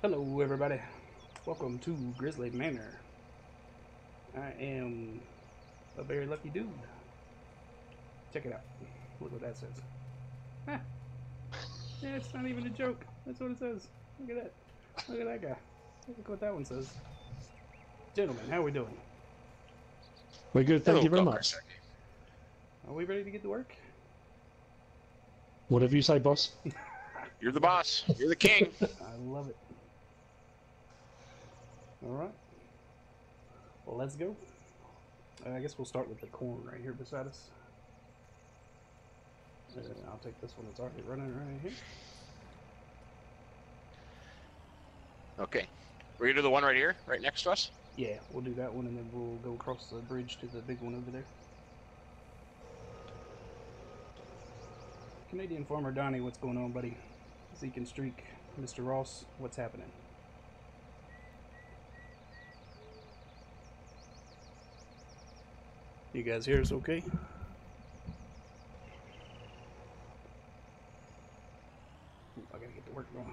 Hello, everybody. Welcome to Grizzly Manor. I am a very lucky dude. Check it out. Look what that says. Ah, yeah, it's not even a joke. That's what it says. Look at that. Look at that guy. Look what that one says. Gentlemen, how are we doing? We're good, thank Hello, you very Cocker. much. Are we ready to get to work? Whatever you say, boss. You're the boss. You're the king. I love it. All right. Well, let's go. I guess we'll start with the corn right here beside us. I'll take this one that's already running right here. Okay. We're gonna do the one right here, right next to us. Yeah, we'll do that one, and then we'll go across the bridge to the big one over there. Canadian farmer Donnie, what's going on, buddy? Zeke and Streak, Mr. Ross, what's happening? You guys hear us okay? Ooh, I gotta get to work going.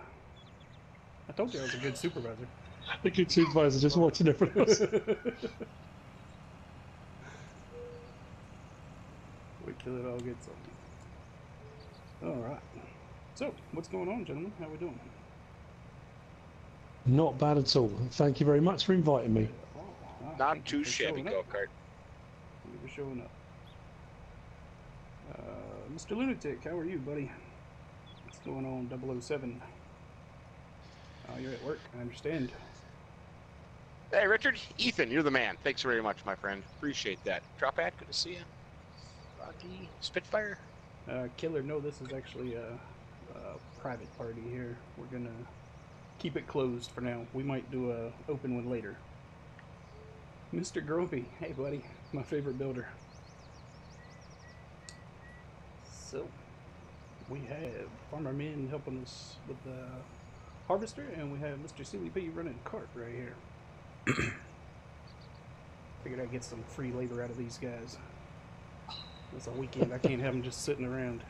I told you I was a good supervisor. The good supervisor just watching everyone else. Wait till it all gets on. Alright. So, what's going on, gentlemen? How we doing? Not bad at all. Thank you very much for inviting me. Not too shabby, go-kart. Thank you for showing up. Mr. Lunatic, how are you, buddy? What's going on, 007? Oh, you're at work, I understand. Hey, Richard. Ethan, you're the man. Thanks very much, my friend. Appreciate that. Drop at. Good to see you. Rocky. Spitfire. Killer, no, this is actually a private party here. We're gonna keep it closed for now. We might do a open one later. Mr. Grumpy, hey buddy, my favorite builder. So, we have Farmer Min helping us with the harvester, and we have Mr. CWP running a cart right here. Figured I'd get some free labor out of these guys. It's a weekend, I can't have them just sitting around.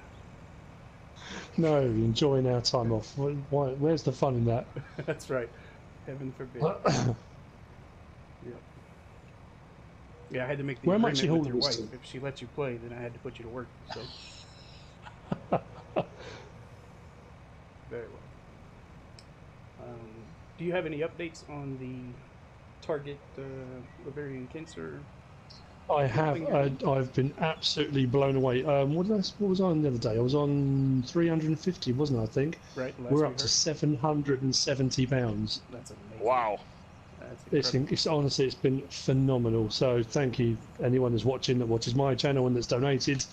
No, enjoying our time off. Where's the fun in that? That's right. Heaven forbid. Yep. Yeah, I had to make the Where am I agreement with actually your holding wife. this If she lets you play, then I had to put you to work. So very well. Do you have any updates on the target ovarian cancer? I have. I've been absolutely blown away. What was I on the other day? I was on 350, wasn't I? I think. Right. We're up to 770 pounds. That's amazing. Wow. That's It's honestly, it's been phenomenal. So thank you, anyone who's watching that watches my channel and that's donated.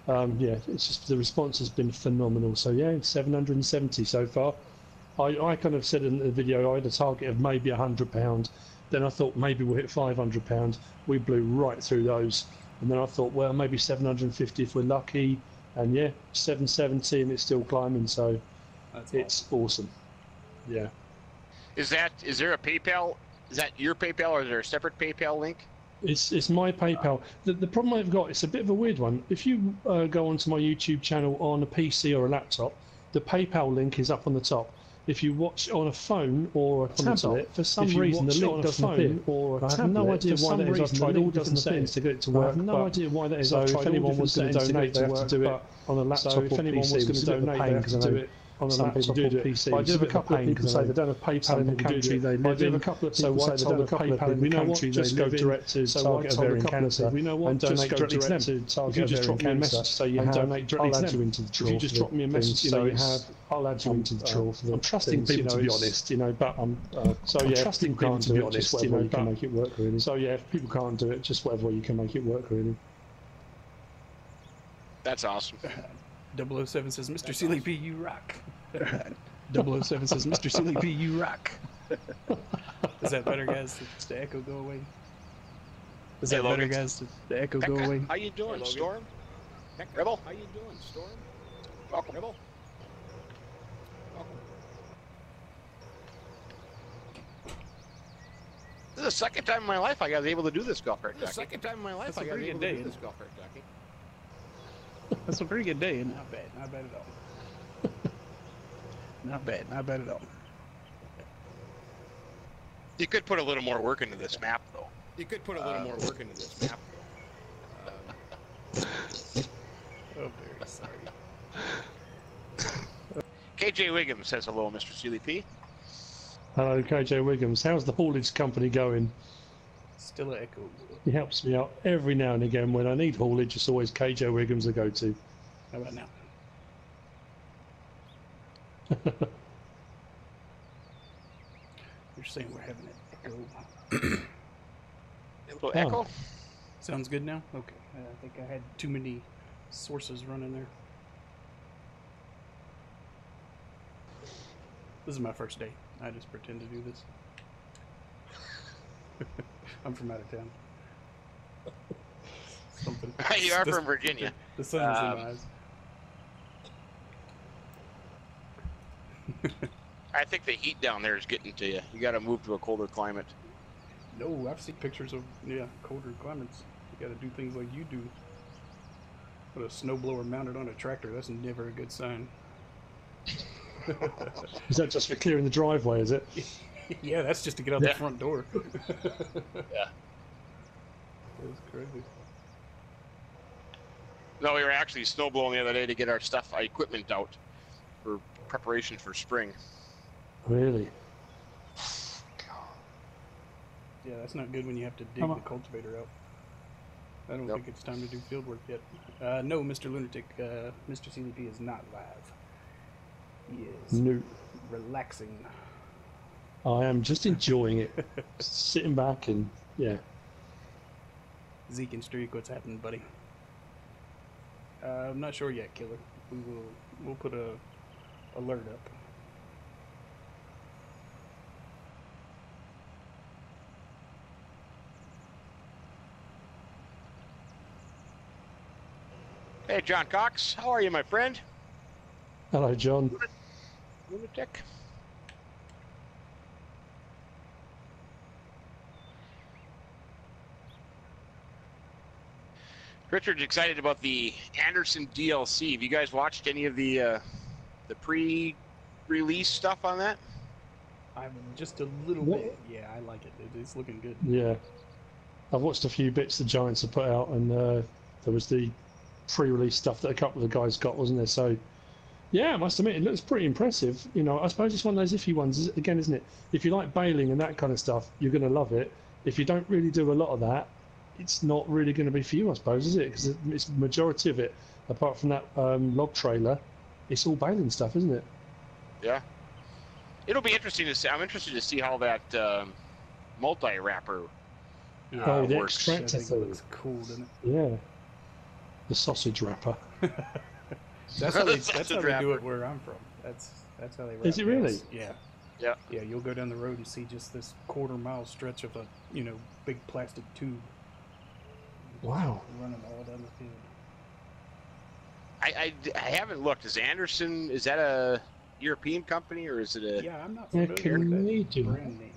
Yeah, it's just the response has been phenomenal. So yeah, 770 so far. I kind of said in the video I had a target of maybe £100. Then I thought maybe we'll hit £500. We blew right through those. And then I thought, well, maybe 750 if we're lucky. And yeah, 770 and it's still climbing. So it's awesome. Yeah. Is there a PayPal? Is that your PayPal, or is there a separate PayPal link? It's my PayPal. The problem I've got, it's a bit of a weird one. If you go onto my YouTube channel on a PC or a laptop, the PayPal link is up on the top. If you watch on a phone or a tablet, for some reason the link doesn't appear. I have no idea why that is. I've tried all different settings to get it to work. I have no idea why that is. So if anyone wants to donate, they have to do it on a laptop or PC. If anyone wants to donate, they have to do it on a laptop or PC. I do have a couple of people say they don't have PayPal in the country they live in. So I told a couple of people, you know what, just go direct to target ovarian cancer and donate directly to them. If you just drop me a message, so you have, I'll add you into the draw. If you just drop me a message, so you have, I'll add you into the draw for the. I'm trusting people to be honest, you know, but I'm so yeah, trusting people to be honest, you know, you can make it work really. So yeah, if people can't do it, just whatever way you can make it work really. That's awesome. 007 says, Mr. CLP, you rock. 007 says, Mr. CLP, you rock. Is that better, guys? Does the echo go away? Is that better, guys? Does the echo go away? How you doing, hey, Storm? Rebel? How you doing, Storm? Welcome. Rebel? Welcome. This is the second time in my life I was able to do this golf cart jockey. Second time in my life I got able to do this golf cart jockey. That's a pretty good day. Not bad. Not bad at all. Not bad. Not bad at all. You could put a little more work into this map, though. You could put a little more work into this map, though. Oh, very sorry. KJ Wiggum says hello, Mr. Sealy P. Hello, KJ Wiggums. How's the haulage company going? Still an echo. He helps me out every now and again. When I need haulage, it's always KJ Wiggums I go to. How about now? You're saying we're having an echo. A little echo? Sounds good now? Okay. I think I had too many sources running there. This is my first day. I just pretend to do this. I'm from out of town. Something. You are from Virginia. The sun is in my eyes. I think the heat down there is getting to you. You got to move to a colder climate. No, I've seen pictures of colder climates. You got to do things like you do. With a snowblower mounted on a tractor, that's never a good sign. Is that just for clearing the driveway, is it? Yeah, that's just to get out the front door. Yeah. That's crazy. No, we were actually snowblowing the other day to get our equipment out for preparation for spring. Really? Yeah, that's not good when you have to dig the cultivator out. I don't think it's time to do field work yet. No, Mr. Lunatic, Mr. CDP is not live. He is relaxing. I am just enjoying it. Sitting back and, yeah. Zeke and Streak, what's happening, buddy? I'm not sure yet, Killer. We'll put a alert up. Hey, John Cox. How are you, my friend? Hello, John. Lunatic. Richard's excited about the Anderson DLC. Have you guys watched any of the pre-release stuff on that? I'm just a little bit. Yeah, I like it. It's looking good. Yeah. I've watched a few bits the Giants have put out, and there was the pre-release stuff that a couple of the guys got, wasn't there? So, yeah, I must admit, it looks pretty impressive. You know, I suppose it's one of those iffy ones, again, isn't it? If you like bailing and that kind of stuff, you're going to love it. If you don't really do a lot of that, it's not really going to be for you, I suppose, is it? Because it's the majority of it, apart from that log trailer, it's all bailing stuff, isn't it? Yeah. It'll be interesting to see. I'm interested to see how that multi-wrapper the works. extractor thing. Looks cool, doesn't it? Yeah. The sausage wrapper. That's how they do it where I'm from. That's how they wrap. Is it really? Yeah. Yeah. Yeah, you'll go down the road and see just this quarter-mile stretch of a big plastic tube. Wow. Running all down the field. I haven't looked. Is that a European company or is it a... Yeah, I'm not They're familiar with that Canadian. brand name.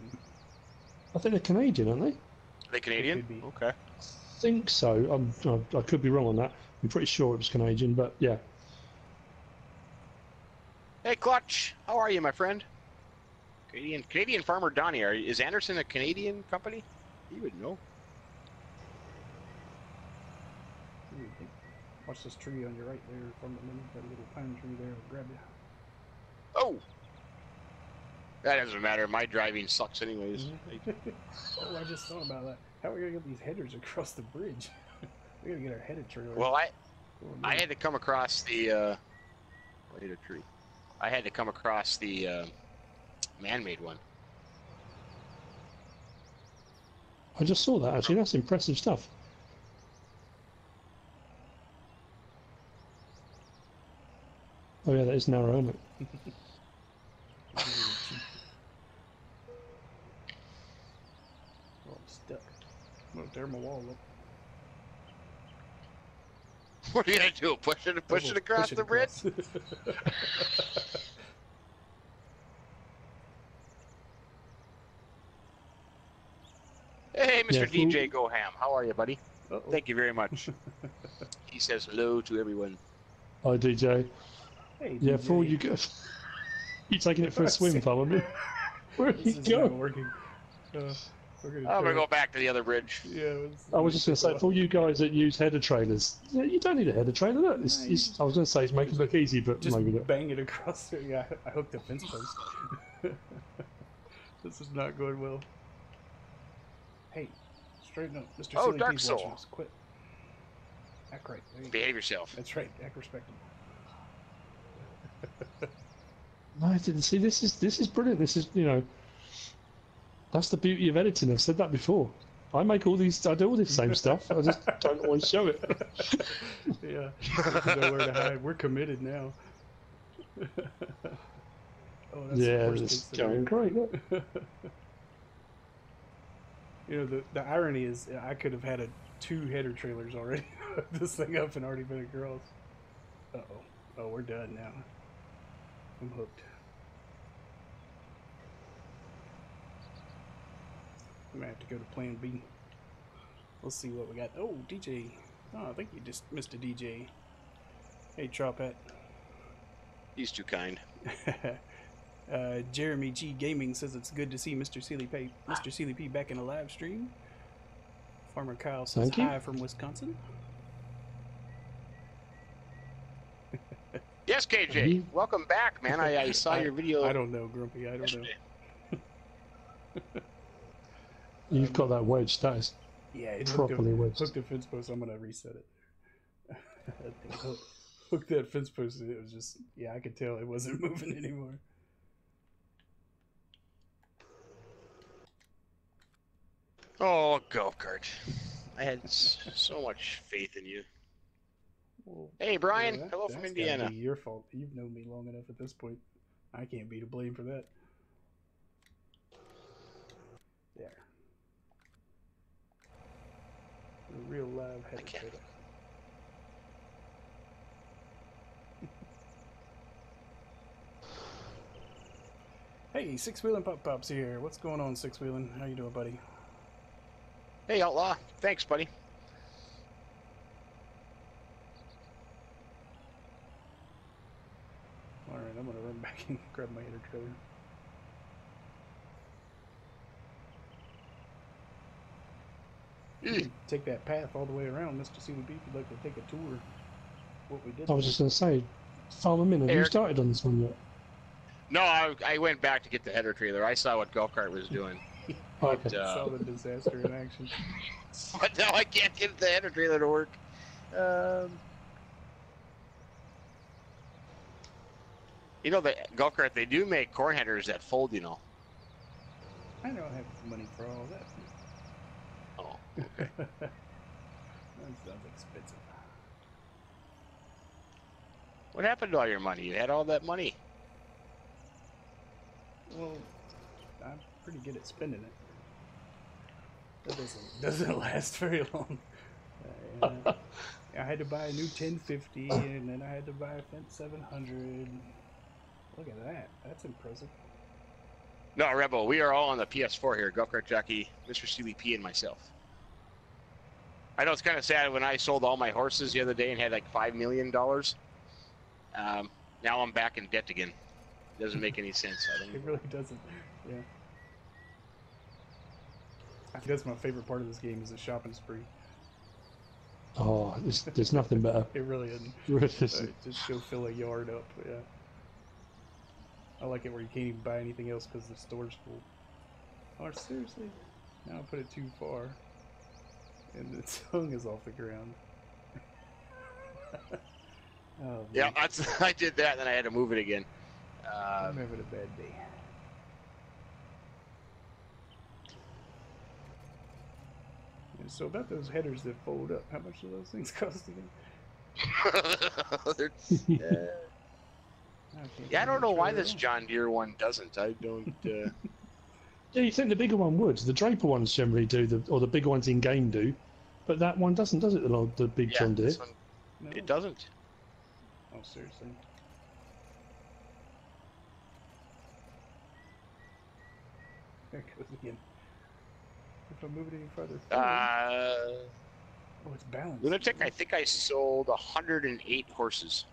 I think they're Canadian, aren't they? Are they Canadian? Could be. Okay. I think so. I could be wrong on that. I'm pretty sure it was Canadian, but yeah. Hey, Clutch. How are you, my friend? Canadian farmer Donnie. Is Anderson a Canadian company? You would know. Watch this tree on your right there, from that little pine tree there. I'll grab you. Oh! That doesn't matter. My driving sucks anyways. Oh, I just thought about that. How are we gonna get these headers across the bridge? We gotta get our headed trailer. Well, I had to come across the tree. I had to come across the man-made one. I just saw that, actually. That's impressive stuff. Oh, yeah, that is narrow, isn't it? Oh, I'm stuck. I'm gonna tear my wall up. What are you gonna do? Push it across the bridge? Hey, Mr. DJ Goham, how are you, buddy? Thank you very much. He says hello to everyone. Hi, DJ. Hey, Yeah, DJ. for all you go. You taking it for a swim, pal, aren't you? Where are you This is not going? working. We're gonna I'm try gonna go back to the other bridge. Yeah, I was just going to say, for all you guys that use header trailers, you don't need a header trailer. Look, I was going to say it's making it look easy, but just maybe not. bang it across there. Yeah, I hooked a fence post. This is not going well. Hey, straighten up, Mr. Oh, Silly Dark P's Soul. watching us. Quit. Act right. There you go. Behave yourself. That's right. Act respectable. No, I didn't see. This is brilliant. This is, that's the beauty of editing. I've said that before. I do all this same stuff. I just don't always show it. Yeah, there's nowhere to hide. We're committed now. Oh, that's Yeah, it's going great. Look. The irony is I could have had 2 header trailers already. This thing up and already been across. Oh, we're done now. I'm hooked. I'm gonna have to go to plan B. Let's see what we got. Oh, DJ. Oh, I think you just missed a DJ. Hey, Tropet. He's too kind. Jeremy G Gaming says it's good to see Mr. Sealy P back in a live stream. Farmer Kyle says Thank you. hi from Wisconsin. Yes, KJ. Welcome back, man. I saw your video. I don't know, Grumpy. I don't yesterday. know. You've got that wedge. That is Yeah, properly wedged. Hooked a fence post. I'm gonna reset it. Hooked that fence post. And it was just, yeah, I could tell it wasn't moving anymore. Oh, go kart. I had so much faith in you. Well, Hey, Brian. well, Hello from that's Indiana. gotta be your fault. You've known me long enough at this point. I can't be to blame for that. There. A real live header can't. trailer. Hey, Six Wheelin' Pop Pops here. What's going on, Six Wheelin'? How you doing, buddy? Hey, Outlaw. Thanks, buddy. Alright, I'm gonna run back and grab my header trailer. Take that path all the way around, Mr. CWB, if you'd like to take a tour. What we did. I was just going to say, Farmer Min, have you Eric. started on this one yet? No, I went back to get the header trailer. I saw what Go Kart was doing. Oh, okay. Saw the disaster in action. But now I can't get the header trailer to work. The Go Kart, they do make corn headers that fold, I don't have the money for all that. Oh, That sounds expensive. what happened to all your money? You had all that money. Well, I'm pretty good at spending it. That doesn't last very long. I had to buy a new 1050, and then I had to buy a Fence 700. Look at that. That's impressive. No, Rebel, we are all on the PS4 here. Go Kart Jockey, Mr. CBP, and myself. I know it's kind of sad when I sold all my horses the other day and had like $5 million. Now I'm back in debt again. It doesn't make any sense. It really doesn't. Yeah. I think that's my favorite part of this game is the shopping spree. Oh, there's nothing better. It really isn't. Just go fill a yard up. Yeah. I like it where you can't even buy anything else because the store's full. Oh, seriously? Now I put it too far. And the tongue is off the ground. Oh, Yeah, I did that, and then I had to move it again. I'm having a bad day. Yeah, so about those headers that fold up, how much do those things cost again? Yeah, I don't know why this John Deere one doesn't. I don't. Yeah, you think the bigger one would. The Draper ones generally do, or the bigger ones in game do, but that one doesn't, does it? The big Yeah, John Deere. this one, No. it doesn't. Oh, seriously. There it goes again. If I move it any farther forward, oh, it's balanced. Lunatic, I think I sold 108 horses.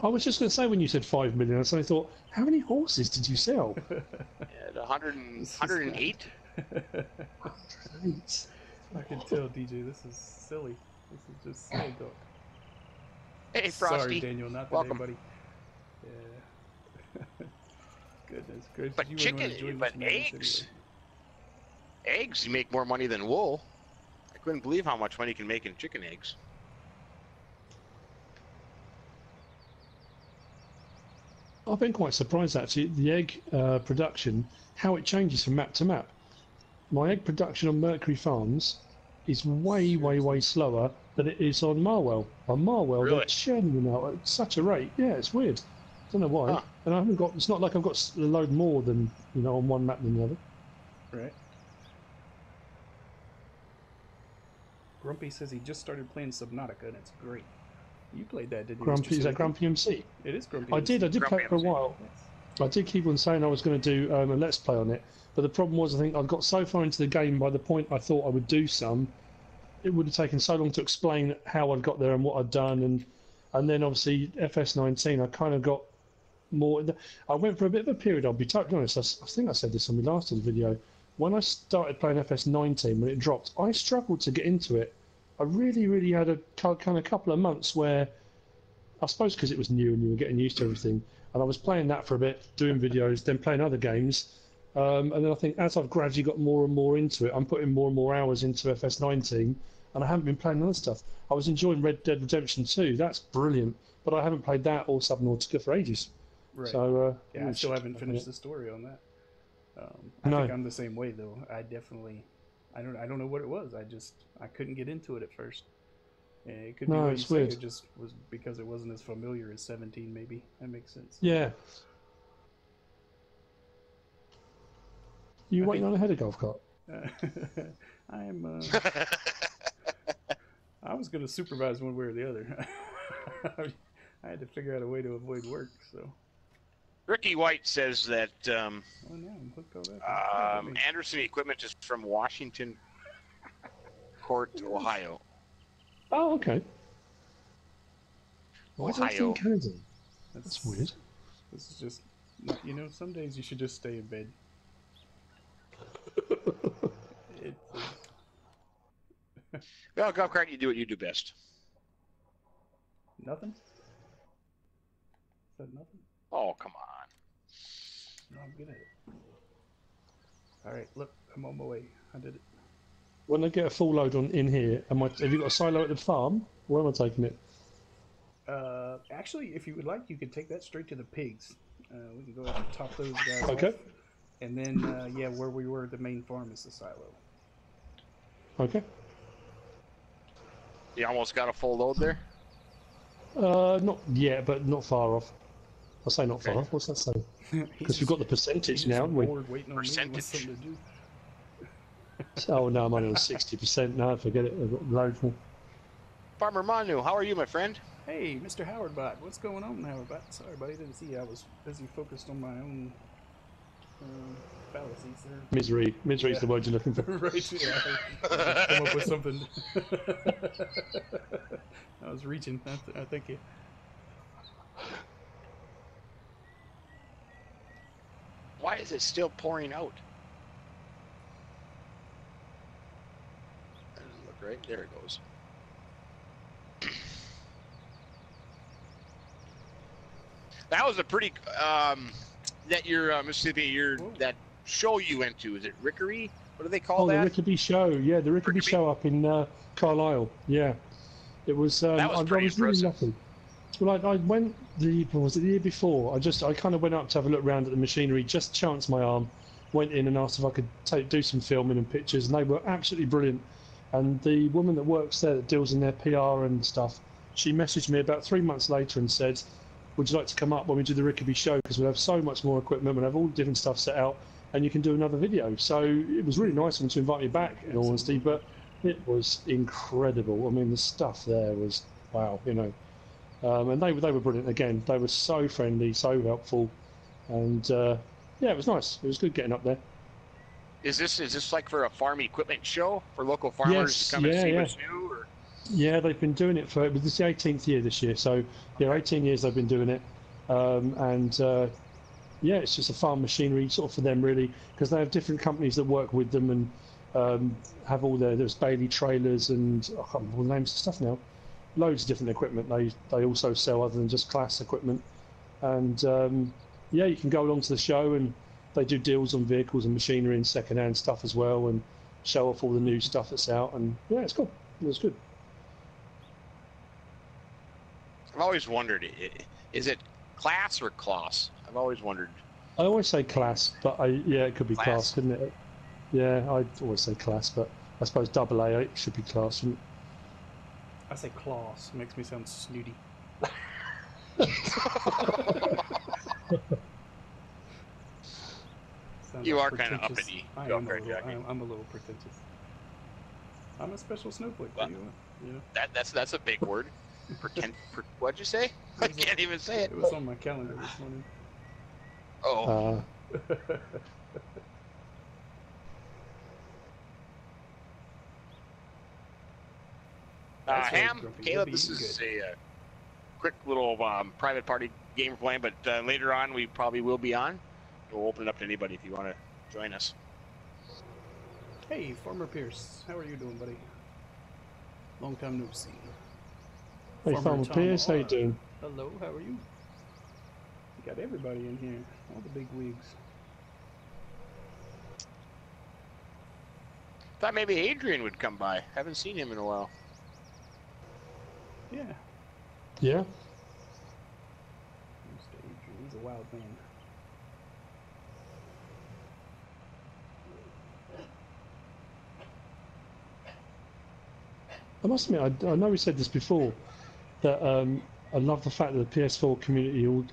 I was just going to say when you said 5 million, I suddenly thought, how many horses did you sell? At 108? 108. I can tell, DJ, this is silly. This is just silly talk. Hey, Sorry, Frosty. Daniel, not today, Welcome. buddy. Yeah. Goodness gracious. But you wouldn't wanna chicken, join but this madness eggs. anyway. Eggs, you make more money than wool. I couldn't believe how much money you can make in chicken eggs. I've been quite surprised actually, the egg production, how it changes from map to map. My egg production on Mercury Farms is way slower than it is on Marwell. On Marwell, Really? they're churning them out at such a rate. Yeah, it's weird. Don't know why. Huh. And I haven't got. It's not like I've got a load more than on one map than the other. Right. Grumpy says he just started playing Subnautica and it's great. You played that, didn't you? Grumpy, Mr. is that Silky? Grumpy MC? It is Grumpy. I did MC. play it for a Grumpy while. Yes. I did keep on saying I was going to do a Let's Play on it, but the problem was I think I'd got so far into the game by the point I thought I would do some, it would have taken so long to explain how I'd got there and what I'd done, and then obviously FS19 I kind of got more. I went for a bit of a period. I'll be totally honest. I think I said this on my last video. When I started playing FS19, when it dropped, I struggled to get into it. I really had a kind of couple of months where, I suppose because it was new and you were getting used to everything, and I was playing that for a bit, doing videos, then playing other games, and then I think as I've gradually got more and more into it, I'm putting more and more hours into FS19, and I haven't been playing other stuff. I was enjoying Red Dead Redemption 2, that's brilliant, but I haven't played that or Subnautica for ages. Right. So, yeah, I still haven't finished the story on that. I No. think I'm the same way though. I definitely, I don't know what it was. I couldn't get into it at first. It could be No, what you it's say. weird. It just was because it wasn't as familiar as 17. Maybe that makes sense. Yeah. You I waiting think- on a header golf cart? I'm. I was gonna supervise one way or the other. I had to figure out a way to avoid work. So. Ricky White says that Oh no, I'm hooked already. Anderson Equipment is from Washington Court, Ohio. Oh, okay. Why did I Ohio. think Canada? That's weird. This is just, some days you should just stay in bed. Well, Golf Cart, you do what you do best. Nothing? Is that nothing? Oh, come on. No, I'm good at it. Alright, look, I'm on my way. I did it. When I get a full load in here, have you got a silo at the farm? Where am I taking it? Actually, if you would like, you could take that straight to the pigs. We can go ahead and top those guys Okay. off. And then, yeah, where we were, the main farm is the silo. Okay. You almost got a full load there? Not yet, but not far off. I say not far Okay. off. What's that say? Because we've got the percentage now, haven't we? Waiting on me, wants something to do. Oh no, I'm only on 60% now. Forget it. I've got loads more. Farmer Manu, how are you, my friend? Hey, Mr. Howard Bot, what's going on, Howard Bot? Sorry, buddy, didn't see you. I was busy focused on my own fallacies there. Misery. Misery is the word you're looking for. Right, yeah. I come up with something. I was reaching. Thank you. Why is it still pouring out? That doesn't look right. There it goes. That was a pretty that your Mississippi that show you went to. Is it Rickery? What do they call Oh, that? the Rickaby Show. Yeah, the Rickaby Rickaby? Show up in Carlisle. Yeah, it was. That was pretty I was really impressive. lucky. Well, I went was it the year before? I kind of went up to have a look around at the machinery, just chanced my arm, went in and asked if I could do some filming and pictures, and they were absolutely brilliant. And the woman that works there that deals in their PR and stuff, she messaged me about 3 months later and said, would you like to come up when we do the Rickaby Show, because we'll have so much more equipment, we'll have all different stuff set out, and you can do another video. So it was really nice of them to invite me back, in all honesty, but it was incredible. I mean, the stuff there was wow, and they were brilliant again. They were so friendly, so helpful, and yeah, it was nice. It was good getting up there. Is this like for a farm equipment show for local farmers Yes, to come and yeah, see yeah. what's new? Or? Yeah, they've been doing it this is the 18th year this year. So yeah, 18 years they've been doing it, and yeah, it's just a farm machinery sort of for them really, because they have different companies that work with them and have all there's Bailey trailers and I can't remember all the names of stuff now. Loads of different equipment they also sell other than just class equipment. And yeah, you can go along to the show and they do deals on vehicles and machinery and second-hand stuff as well, and show off all the new stuff that's out. And yeah, it's cool. It was good. I've always wondered, is it class or class? I've always wondered. I always say class, but yeah, it could be class, couldn't it? Yeah, I always say class, but I suppose double A it should be class, shouldn't it? I say class. Makes me sound snooty. You are kind of uppity. I'm a little pretentious. I'm a special snowflake for you. That's a big word. What'd you say? I can't even say it. It was on my calendar this morning. Oh. Ham, Caleb, this is a quick little private party game we're playing, but later on we probably will be on. We'll open it up to anybody if you want to join us. Hey, Farmer Pierce, how are you doing, buddy? Long time no see. Hey, Farmer Pierce, how you doing? Hello, how are you? We got everybody in here, all the big wigs. Thought maybe Adrian would come by. Haven't seen him in a while. Yeah. Yeah? He's a wild man. I must admit, I know we said this before, that I love the fact that the PS4 community all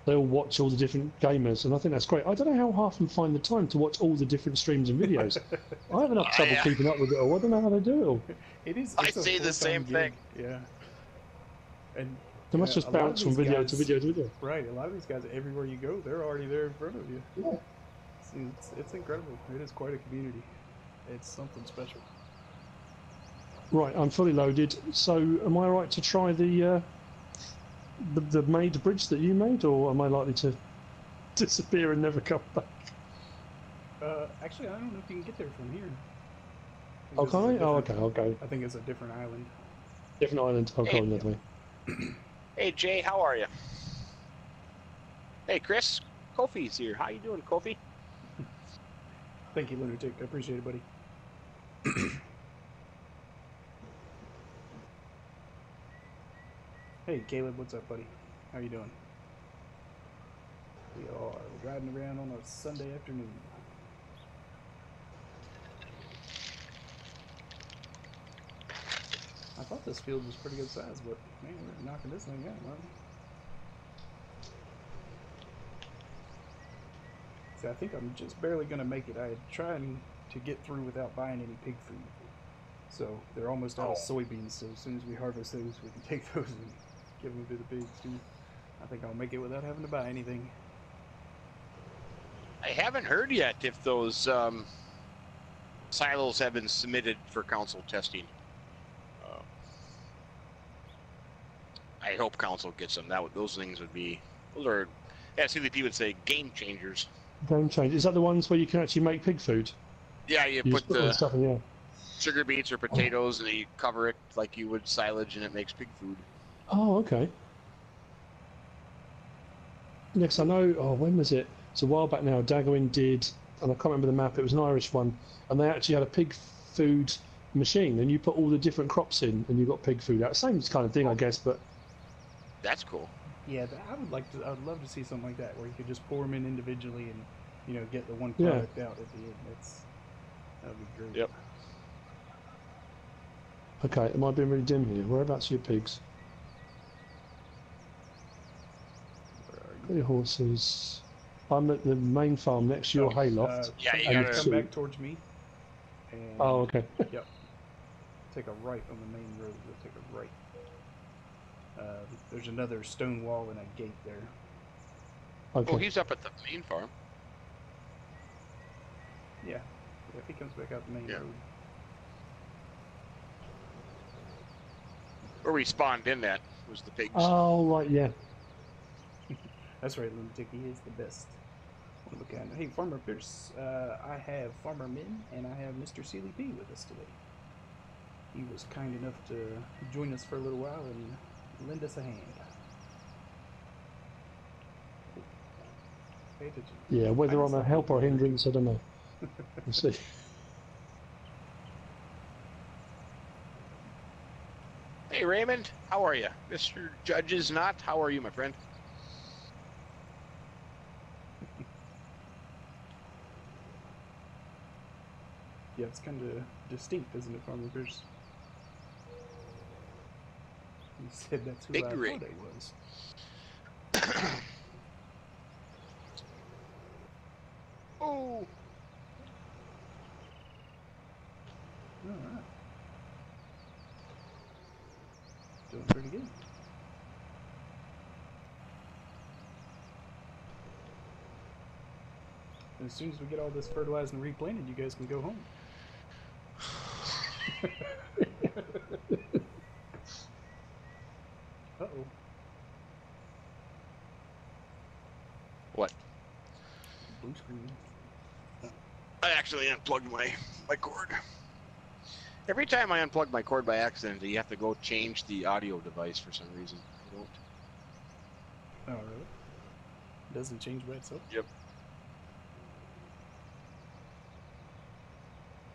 they all watch all the different gamers, and I think that's great. I don't know how half of them find the time to watch all the different streams and videos. I have enough trouble keeping up with it all. I don't know how they do it all. I say the same thing. Yeah. And they must just bounce from video to video to video. Right. A lot of these guys, everywhere you go, they're already there in front of you. Yeah. It's incredible. It is quite a community. It's something special. Right, I'm fully loaded. So, am I right to try the made bridge that you made, or am I likely to disappear and never come back? Actually, I don't know if you can get there from here. Oh, can I? Oh, okay, I'll go. I think it's a different island. Different island. I'll go another way. Hey, Jay, how are you? Hey, Chris, Kofi's here. How you doing, Kofi? Thank you, Lunatic. I appreciate it, buddy. Hey, Caleb, what's up, buddy? How you doing? We are riding around on a Sunday afternoon. I thought this field was pretty good size, but man, we're knocking this thing out, man. See, I think I'm just barely gonna make it. I had trying to get through without buying any pig food. So they're almost out of soybeans, so as soon as we harvest those, we can take those and give them to the pigs too. I think I'll make it without having to buy anything. I haven't heard yet if those silos have been submitted for council testing. I hope council gets them. Those things would be, those are, as CDP would say, game changers. Game changers. Is that the ones where you can actually make pig food? Yeah, you put the stuff in, yeah. Sugar beets or potatoes, and you cover it like you would silage, and it makes pig food. Oh, okay. Yes, I know. Oh, when was it? It's a while back now. Dagwin did, and I can't remember the map. It was an Irish one, and they actually had a pig food machine, and you put all the different crops in, and you got pig food out. Same kind of thing, I guess, but that's cool. Yeah, I would love to see something like that, where you could just pour them in individually, and get the one product out at the end. That would be great. Yep. Okay, am I being really dim here? Whereabouts are your pigs? Your horses. I'm at the main farm next to your hayloft. Yeah, you gotta come back towards me. And, oh, okay. Yep. Take a right on the main road. We'll take a right. There's another stone wall and a gate there. Okay. Oh, he's up at the main farm. Yeah. If he comes back out the main road. Where we spawned in that was the pigs. Oh, right, yeah. That's right, Lunatic. He is the best. One of a kind. Hey, Farmer Pierce. I have Farmer Min and I have Mr. Sealy P with us today. He was kind enough to join us for a little while and lend us a hand. Pay attention. Yeah, whether I'm a help or hindrance, I don't know. We'll see. Hey, Raymond. How are you? Mr. Judge is not. How are you, my friend? Yeah, it's kind of distinct, isn't it, Farmer Pierce? You said that's who Big I rig. thought it was. Oh. Alright. Doing pretty good. And as soon as we get all this fertilized and replanted, you guys can go home. Uh-oh. What? Blue screen. I actually unplugged my cord. Every time I unplug my cord by accident, you have to go change the audio device for some reason. I don't. Oh, really? It doesn't change by itself? Yep.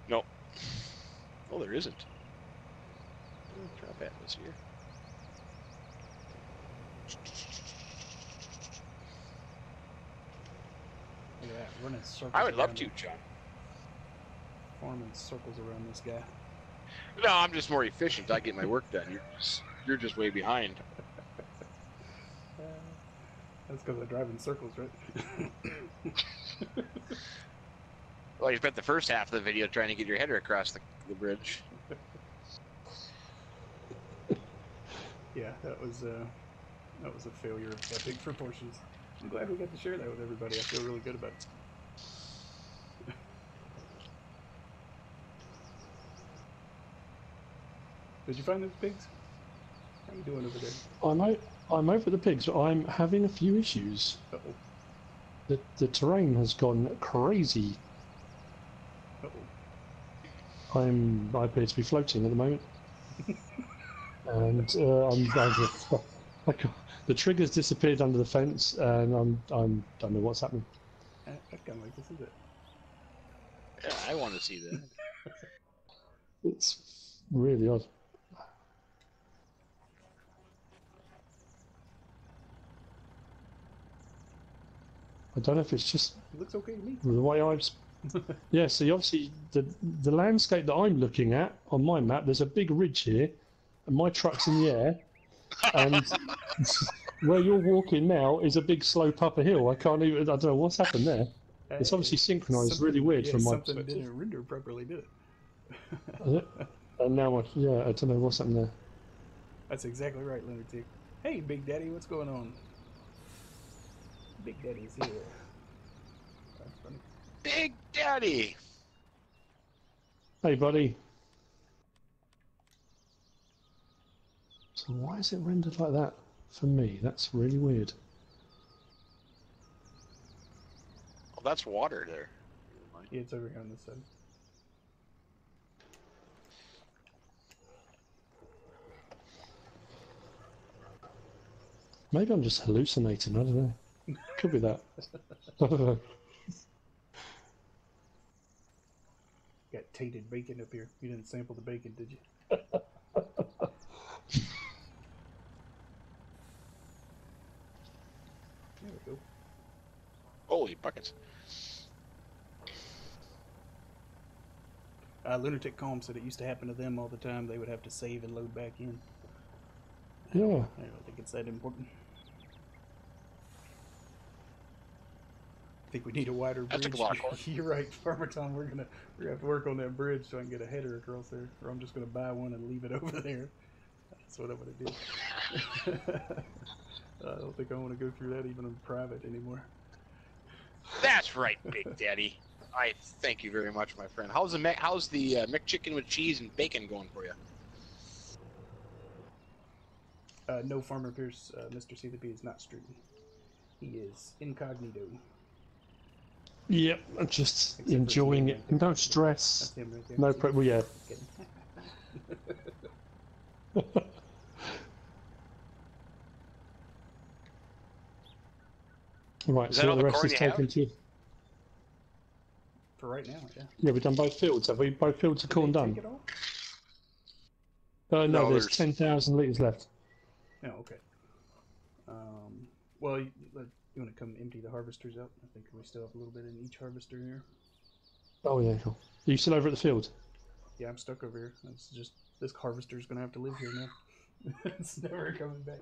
No. Oh, there isn't. Trap atmosphere. Look at that, running circles. I would love around to, him. John. Forming circles around this guy. No, I'm just more efficient. I get my work done. You're just way behind. That's because I drive in circles, right? Well, you spent the first half of the video trying to get your header across the bridge. Yeah, that was a failure of epic proportions. I'm glad we got to share that with everybody. I feel really good about it. Did you find those pigs? How you doing over there? I'm over the pigs, but I'm having a few issues. Uh-oh. The terrain has gone crazy. Uh-oh. I appear to be floating at the moment, and the trigger's disappeared under the fence, and I don't know what's happening. I kind of like this, is it? Yeah, I want to see that. It's really odd. I don't know if it's just It looks okay to me. the way I've. Yeah, see, obviously the landscape that I'm looking at on my map, there's a big ridge here, and my truck's in the air, and where you're walking now is a big slope up a hill. I don't know what's happened there. It's obviously synchronized really weird from my something perspective. didn't render properly, did it? And now I don't know what's happened there. That's exactly right, Lunatic. Hey, Big Daddy, what's going on? Big Daddy's here. That's funny. Big Daddy! Hey, buddy. So why is it rendered like that for me? That's really weird. Oh, that's water there. Yeah, it's over here on this side. Maybe I'm just hallucinating, I don't know. Could be that. I don't know. Got tainted bacon up here. You didn't sample the bacon, did you? There we go. Holy buckets. Lunatic Calm said it used to happen to them all the time. They would have to save and load back in. Yeah. I don't think it's that important. I think we need a wider bridge. That's a lot of course. You're right, Farmer Tom. We're gonna have to work on that bridge so I can get a header across there, or I'm just gonna buy one and leave it over there. That's what I'm gonna do. I don't think I want to go through that even in private anymore. That's right, Big Daddy. I thank you very much, my friend. How's the McChicken with cheese and bacon going for you? No, Farmer Pierce, Mr. CDP is not streaming. He is incognito. Yep, I'm just Except for enjoying him it. right there. No That's stress. him right there. No See? well, yeah. Just kidding. Right, Is so that what all the the rest corn is you have? taken to. For right now, yeah. Yeah, we've done both fields. Have we both fields of Did corn they done? take it all? No, No, there's there's 10,000 litres left. Oh, okay. Well, you want to come empty the harvesters out? I think we still have a little bit in each harvester here. Oh, yeah, cool. Are you still over at the field? Yeah, I'm stuck over here. It's just this harvester's gonna have to live here now. It's never coming back.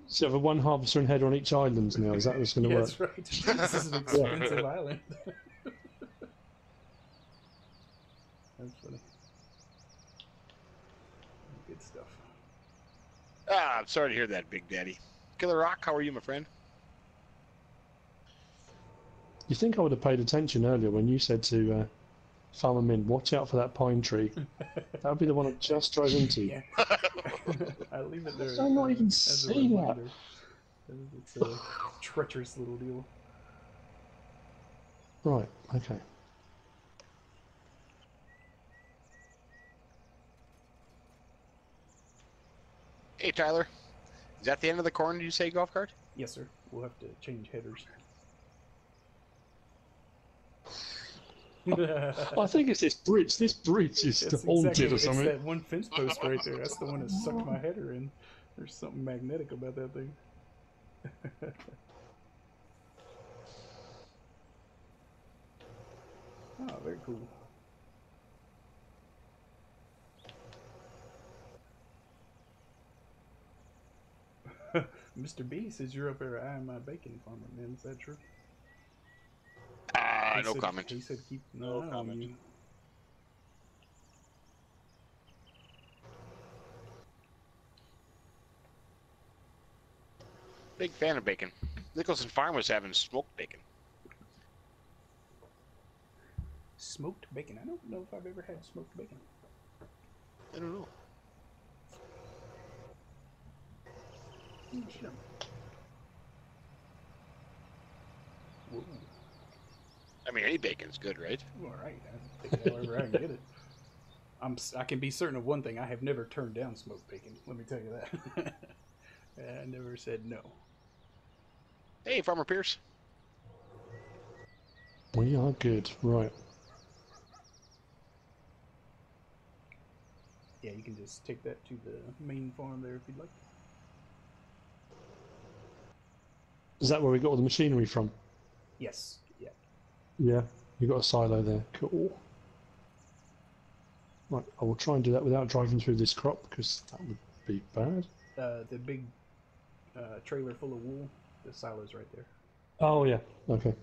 So you have a one harvester and header on each island now. Is that what's going to Yeah, work? that's right. This is an expensive island. That's funny. Good stuff. Ah, I'm sorry to hear that, Big Daddy. Killer Rock, how are you, my friend? You think I would have paid attention earlier when you said to Farmer Min, watch out for that pine tree. That would be the one I just drove into. Yeah. I leave it there. I not even as a see that. reminder. It's a treacherous little deal. Right, okay. Hey, Tyler. Is that the end of the corn, did you say, golf cart? Yes, sir. We'll have to change headers. I think it's this bridge. This bridge is That's haunted exactly, or something. It's that one fence post right there. That's the one that sucked my header in. There's something magnetic about that thing. Oh, very cool. Mr. B says you're up there eyeing my bacon farmer, man. Is that true? No comment. He said keep an eye No on comment. you. Big fan of bacon. Nicholson Farm was having smoked bacon. Smoked bacon. I don't know if I've ever had smoked bacon. I don't know. Sure. Whoa. I mean, any bacon's good, right? All right. I take it however I can get it. I can be certain of one thing. I have never turned down smoked bacon. Let me tell you that. I never said no. Hey, Farmer Pierce. We are good, right. Yeah, you can just take that to the main farm there if you'd like. Is that where we got all the machinery from? Yes. Yeah. Yeah, you got a silo there. Cool. Right, I will try and do that without driving through this crop because that would be bad. The big trailer full of wool. The silo's right there. Oh yeah, okay.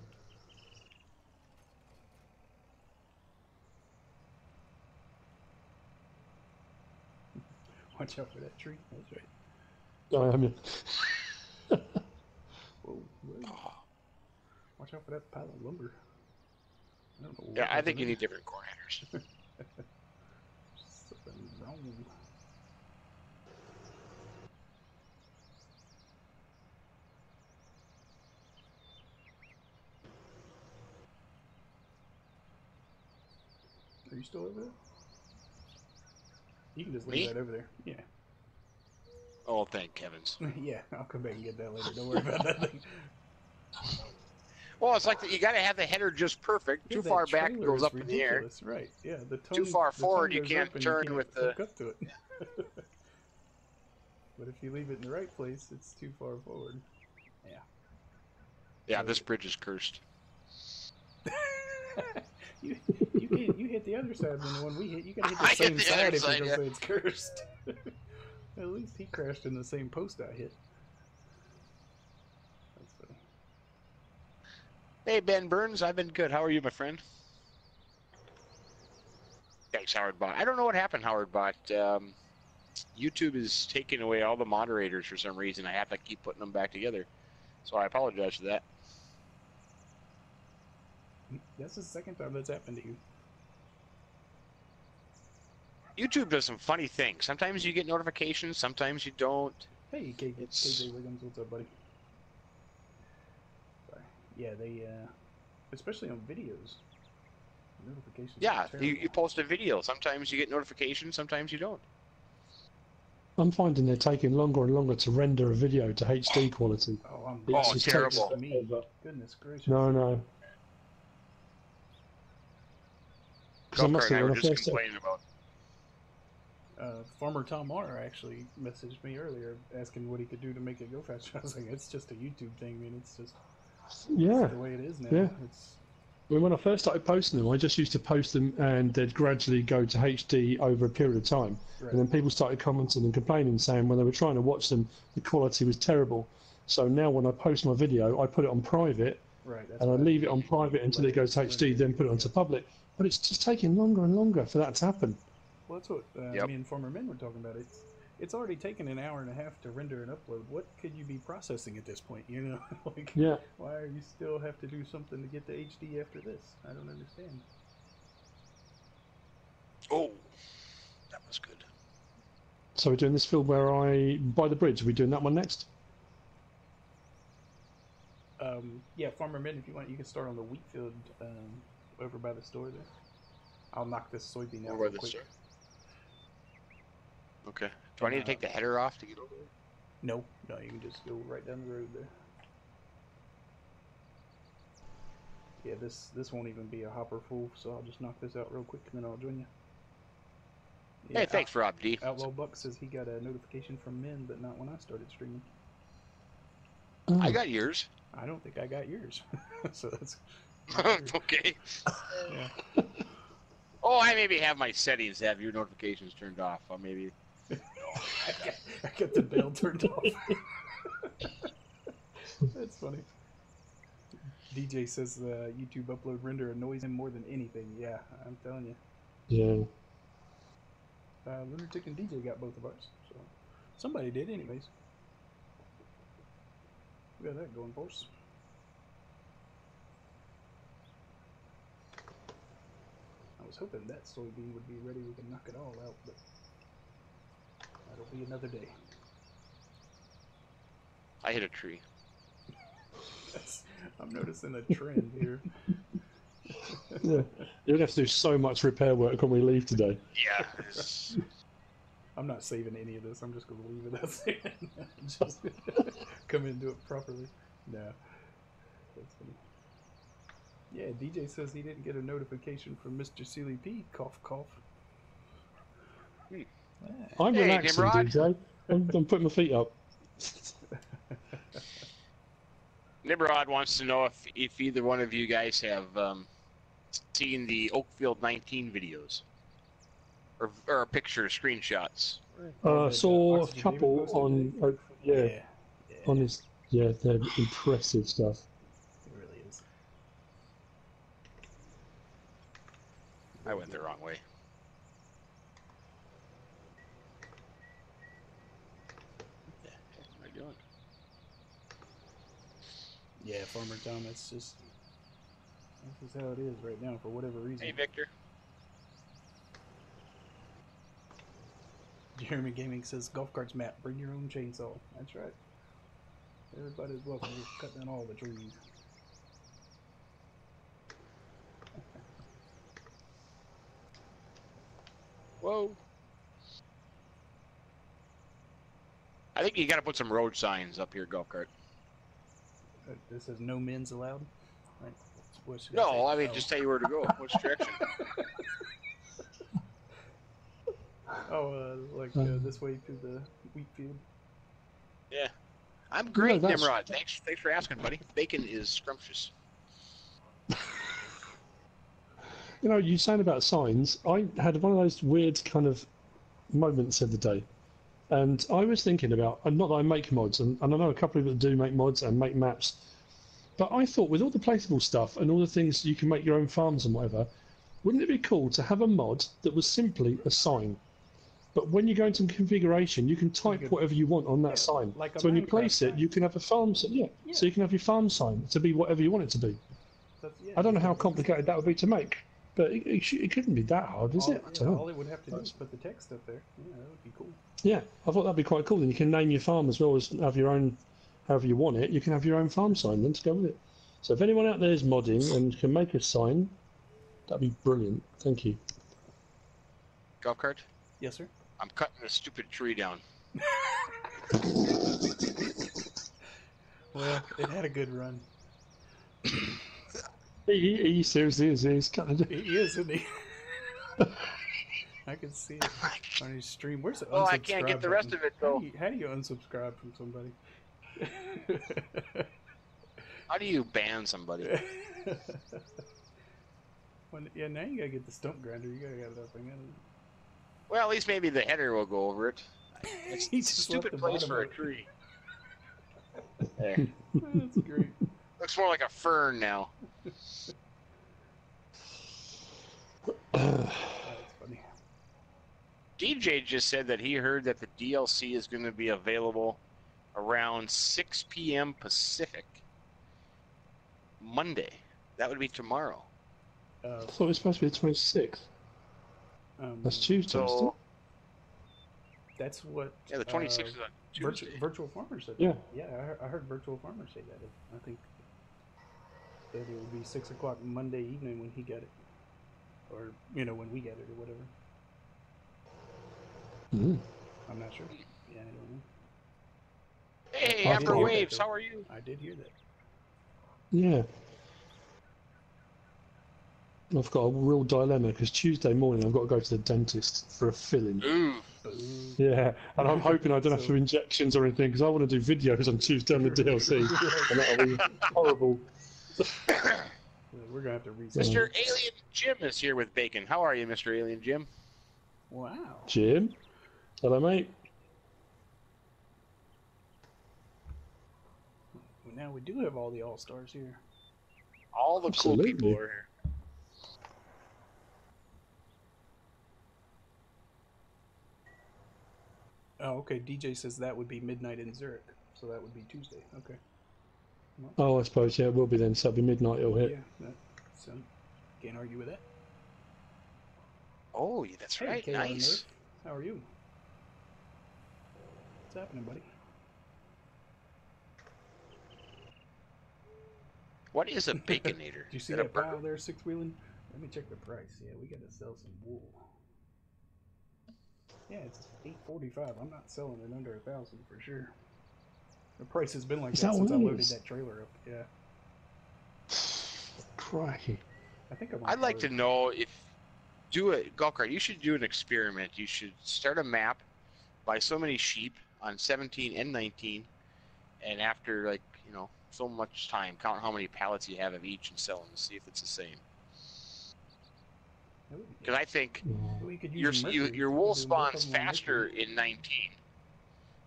Watch out for that tree. That's right. I am. Whoa, whoa. Watch out for that pile of lumber. I don't know. Yeah, I think you need different corn headers. Something wrong. Are you still over there? You can just leave Me? that over there. Yeah. Oh, thank heavens. Yeah, I'll come back and get that later. Don't worry about that thing. Well, it's like you got to have the header just perfect. Yeah, Too that far back, it trailer goes is up in the air. ridiculous. Right. Yeah. The tongue, Too far the forward, tongue you goes can't up and turn you can't with the. hook up to it. But if you leave it in the right place, it's too far forward. Yeah. Yeah, this bridge is cursed. you hit the other side than the one we hit. You gotta hit the I hit same the side other if side, you're yeah. gonna say it's cursed. At least he crashed in the same post I hit. That's funny. Hey, Ben Burns, I've been good. How are you, my friend? Thanks, Howard Bot. I don't know what happened, Howard Bot. YouTube is taking away all the moderators for some reason. I have to keep putting them back together. So I apologize for that. That's the second time that's happened to you. YouTube does some funny things. Sometimes you get notifications, sometimes you don't. Hey, KJ Wiggins, what's up, buddy? yeah, they especially on videos, notifications. Yeah, are terrible. you post a video. Sometimes you get notifications, sometimes you don't. I'm finding they're taking longer and longer to render a video to HD quality. Oh, Oh, just terrible. takes Me. forever. Goodness gracious. No. Because I Gulfcart must and I say, were when I just first complaining about. Farmer Tom R actually messaged me earlier asking what he could do to make it go faster. I was like, it's just a YouTube thing. I mean, it's just yeah, it's the way it is now. yeah. It's When I first started posting them, I just used to post them and they'd gradually go to HD over a period of time. right. And then people started commenting and complaining, saying when they were trying to watch them, the quality was terrible. So now when I post my video, I put it on private, Right. That's and I what leave it on private until it goes to HD, then put it onto public. But it's just taking longer and longer for that to happen. Well, that's what Yep. me and Farmer Men were talking about. It's already taken an hour and a half to render and upload. What could you be processing at this point? You know, like Yeah. why are you still have to do something to get to HD after this? I don't understand. Oh, that was good. So we're doing this field where by the bridge. Are we doing that one next? Yeah, Farmer Men, if you want, you can start on the wheat field over by the store there. I'll knock this soybean out real quick. Okay. Do I need to take the header off to get over there? No, you can just go right down the road there. Yeah, this won't even be a hopper full, so I'll just knock this out real quick and then I'll join you. Yeah, Hey, thanks, Rob D. Outlaw Buck says he got a notification from Men, but not when I started streaming. Oh. I got yours. I don't think I got yours. So that's okay. Yeah. Oh, I maybe have my settings to have your notifications turned off. Or maybe. I got the bell turned off. That's funny. DJ says YouTube upload render annoys him more than anything. Yeah, I'm telling you. Yeah. Lunatic and DJ got both of ours. So somebody did anyways. We got that going for us. I was hoping that soybean would be ready. We can knock it all out, but that'll be another day. I hit a tree. I'm noticing a trend here. Yeah. You're gonna have to do so much repair work when we leave today. Yeah. I'm not saving any of this. I'm just going to leave it as it. Just come in and do it properly. No. That's funny. Yeah, DJ says he didn't get a notification from Mr. Sealy P. Cough, cough. I'm Hey, relaxing, Nimrod. DJ. I'm putting my feet up. Nimrod wants to know if either one of you guys have seen the Oakfield 19 videos or pictures, screenshots. Saw a Oxygen couple David posted on, today? on his, they're impressive stuff. It really is. I went the wrong way. What the heck am I doing? Yeah, Farmer Tom, that's just... This is how it is right now, for whatever reason. Hey, Victor. Jeremy Gaming says, golf carts map, bring your own chainsaw. That's right. Everybody's welcome. We're cutting down all the trees. Whoa. I think you got to put some road signs up here, golf cart. This says no men's allowed? Like, No, I mean, just tell you where to go. Which direction? This way to the wheat field. Yeah. I'm great, that's- Nimrod. Thanks for asking, buddy. Bacon is scrumptious. You know, you saying about signs, I had one of those weird kind of moments the other day. And I was thinking about, and not that I make mods, and I know a couple of people do make mods and make maps, but I thought with all the placeable stuff and all the things you can make your own farms and whatever, wouldn't it be cool to have a mod that was simply a sign? But when you go into configuration, you can type whatever you want on that sign. like a So when you Minecraft place it, sign. you can have a farm sign. Yeah. So you can have your farm sign to be whatever you want it to be. I don't know how complicated that would be to make, but it couldn't be that hard, is it? I don't know. All it would have to do is put the text up there. Yeah, that would be cool. Yeah, I thought that'd be quite cool. Then you can name your farm as well as have your own, however you want it. You can have your own farm sign then to go with it. So if anyone out there is modding and can make a sign, that'd be brilliant. Thank you. Golf cart? Yes, sir. I'm cutting a stupid tree down. Well, it had a good run. He seriously is. He's cutting. He is, isn't he? I can see it on his stream. Where's the unsubscribe Oh, I can't get the rest button? of it though. How do you unsubscribe from somebody? How do you ban somebody? Yeah, now you gotta get the stump grinder. You gotta have that thing in it. Well, at least maybe the header will go over it. It's He a just stupid left the place bottom for a of it. tree. There. That's great. Looks more like a fern now. That's funny. DJ just said that he heard that the DLC is going to be available around 6 p.m. Pacific. Monday. That would be tomorrow. I thought it was supposed to be the 26th. That's Tuesday, isn't it? So, That's what. yeah, the 26th is on Tuesday. Virtual Farmer said. Yeah. That. Yeah, I heard Virtual Farmer say that. I think that it would be 6 o'clock Monday evening when he got it, or when we get it or whatever. I'm not sure. Yeah, I don't know. Hey, I did After hear Waves, that, how are you? I did hear that. Yeah. I've got a real dilemma because Tuesday morning I've got to go to the dentist for a filling. Ooh. Yeah, and I'm hoping I don't have to do injections or anything because I want to do videos on Tuesday on the DLC, and that'll be horrible. We're gonna have to reset. Mr. Alien Jim is here with bacon. How are you, Mr. Alien Jim? Wow. Jim, hello, mate. Well, now we do have all the all-stars here. All the Absolutely. cool people are here. Oh, okay. DJ says that would be midnight in Zurich, so that would be Tuesday. Okay. Well, Oh, I suppose, yeah, it will be then, so it'll be midnight it'll hit. yeah, so can't argue with that. Oh, yeah, that's Hey, right. KR Nice. Nerf, how are you? What's happening, buddy? What is a baconator? Do you see Is that a that pile burger? there, six-wheeling? Let me check the price. Yeah, we gotta sell some wool. Yeah, it's $8.45. I'm not selling it under $1,000 for sure. The price has been like Is that that since I what it loaded is? that trailer up. Yeah, Crikey. I think I'm. I'd like to know if golf cart. You should do an experiment. You should start a map, buy so many sheep on 17 and 19, and after so much time, count how many pallets you have of each and sell them to see if it's the same. Because I think We could use your wool spawns faster in 19,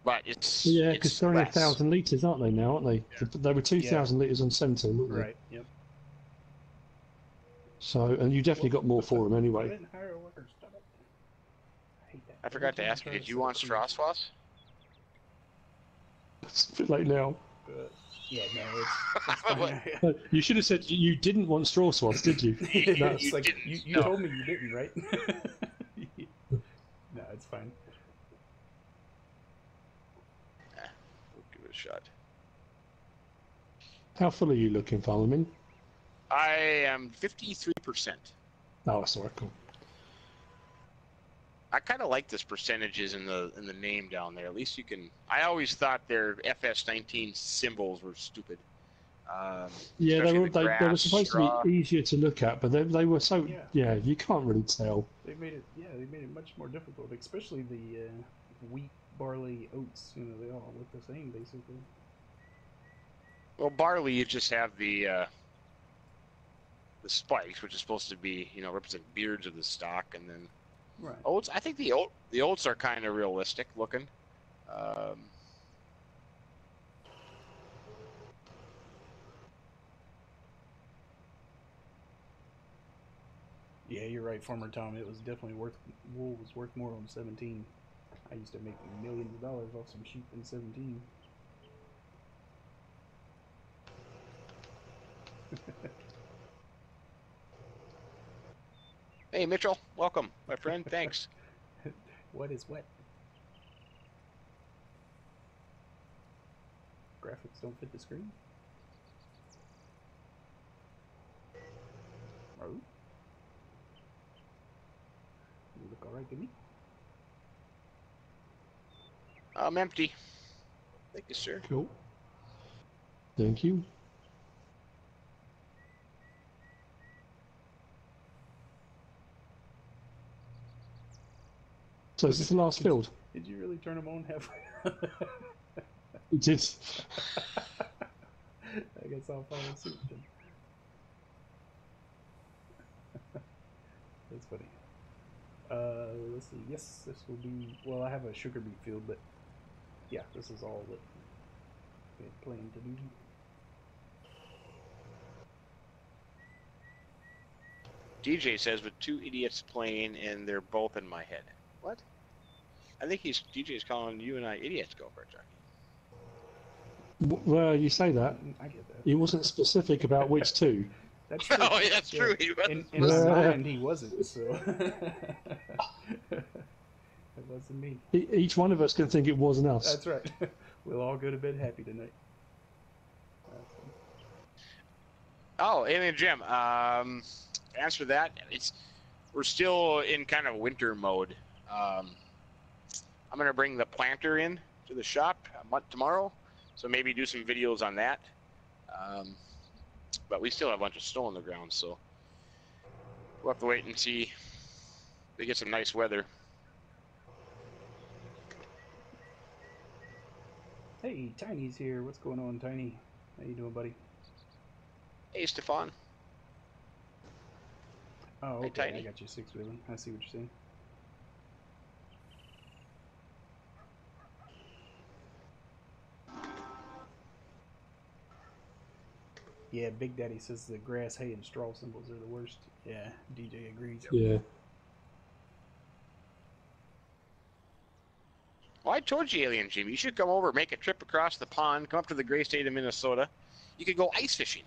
but it's Yeah, because they're only less. 1,000 litres, aren't they now, aren't they? Yeah. They were 2,000 litres on 17, weren't they? Right. Yep. So, and you definitely got more for them anyway. I hate that. I forgot to ask you, did you want straw swaths? It's a bit late now. Yeah, no, it's fine. You should have said you didn't want straw swaths, did you? It's You like didn't, you no. told me you didn't, right? No, it's fine. We'll give it a shot. How full are you looking, Farmerman? I am 53%. Oh, that's all right, cool. I kind of like this percentages in the name down there. At least you can. I always thought their FS19 symbols were stupid. Yeah, they especially were, the they were grass, supposed straw. to be easier to look at, but they were so, yeah, you can't really tell. They made it much more difficult, especially the wheat, barley, oats. They all look the same basically. Well, barley, you just have the spikes, which is supposed to be represent beards of the stock, and then Right. oats. I think the oats are kind of realistic looking. Yeah, you're right, Farmer Tom. It was definitely wool was worth more on 17. I used to make millions of dollars off some sheep in 17. Hey, Mitchell, welcome, my friend. Thanks. What is what? Graphics don't fit the screen? Oh. You look alright to me. I'm empty. Thank you, sir. Cool. Thank you. So is this the last field? Did you really turn them on halfway? It did. I guess I'll follow suit then. That's funny. Let's see. Yes, this will be. Well, I have a sugar beet field, but yeah, this is all that we had planned to do. DJ says with two idiots playing and they're both in my head. What? I think DJ's calling you and I idiots, Go-Kart Jockey. Well, you say that. I get that. He wasn't specific about which two. That's true. Oh, yeah, that's true. He In wasn't. my mind, he wasn't. So it wasn't me. Each one of us can think it wasn't us. That's right. We'll all go to bed happy tonight. Oh, Alien Jim. Answer that. We're still in kind of winter mode. I'm gonna bring the planter in to the shop tomorrow, so maybe do some videos on that. But we still have a bunch of snow on the ground, so we'll have to wait and see if we get some nice weather. Hey, Tiny's here. What's going on, Tiny? How you doing, buddy? Hey, Stefan. Oh, Hey, okay. Tiny. I got you six-wheeling. I see what you're saying. Yeah, Big Daddy says the grass, hay, and straw symbols are the worst. Yeah, DJ agrees. Yeah. Well, I told you, Alien Jim, you should come over, make a trip across the pond, come up to the great state of Minnesota. You could go ice fishing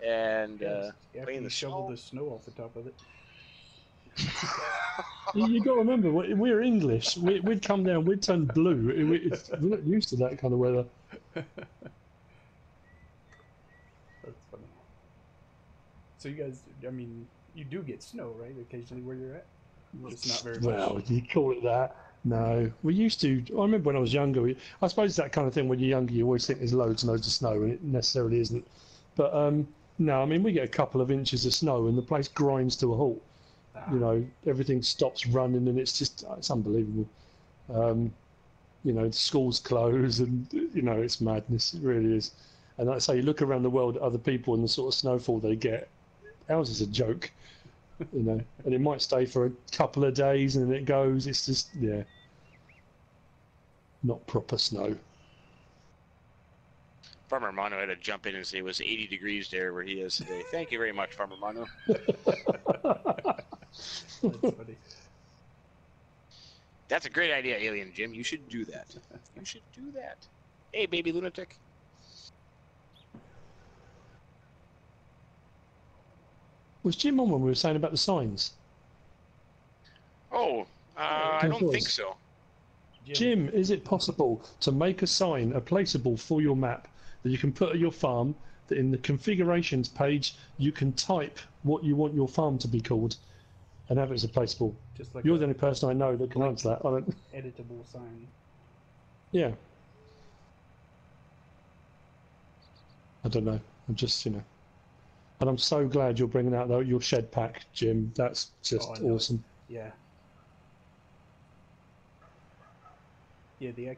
and Yes, play after in you the shovel snow. the snow off the top of it. You got to remember, we're English. We'd come down, we'd turn blue. We're not used to that kind of weather. That's funny. So you guys, I mean, you do get snow, right? Occasionally where you're at? Just not very much. Well, you call it that. No, we used to. I remember when I was younger. I suppose it's that kind of thing. When you're younger, you always think there's loads and loads of snow, and it necessarily isn't. But no, I mean, we get a couple of inches of snow, and the place grinds to a halt. You know, everything stops running, and it's unbelievable. You know, the schools close, and you know, it's madness. It really is. And like I say, you look around the world at other people and the sort of snowfall they get. Ours is a joke. You know, and it might stay for a couple of days and then it goes. It's just, yeah, not proper snow. Farmer Mono had to jump in and say it was 80 degrees there where he is today. Thank you very much, Farmer Mono. That's funny. That's a great idea, Alien Jim. You should do that. You should do that. Hey, baby lunatic. Was Jim on when we were saying about the signs? Oh, I don't was. think so. Jim, is it possible to make a sign, a placeable for your map that you can put at your farm, that in the configurations page you can type what you want your farm to be called and have it as a placeable? Just like You're the only person I know that can answer that. I don't. editable sign. Yeah. I don't know. I'm just, you know. And I'm so glad you're bringing out your shed pack, Jim. That's just awesome. Yeah. Yeah, the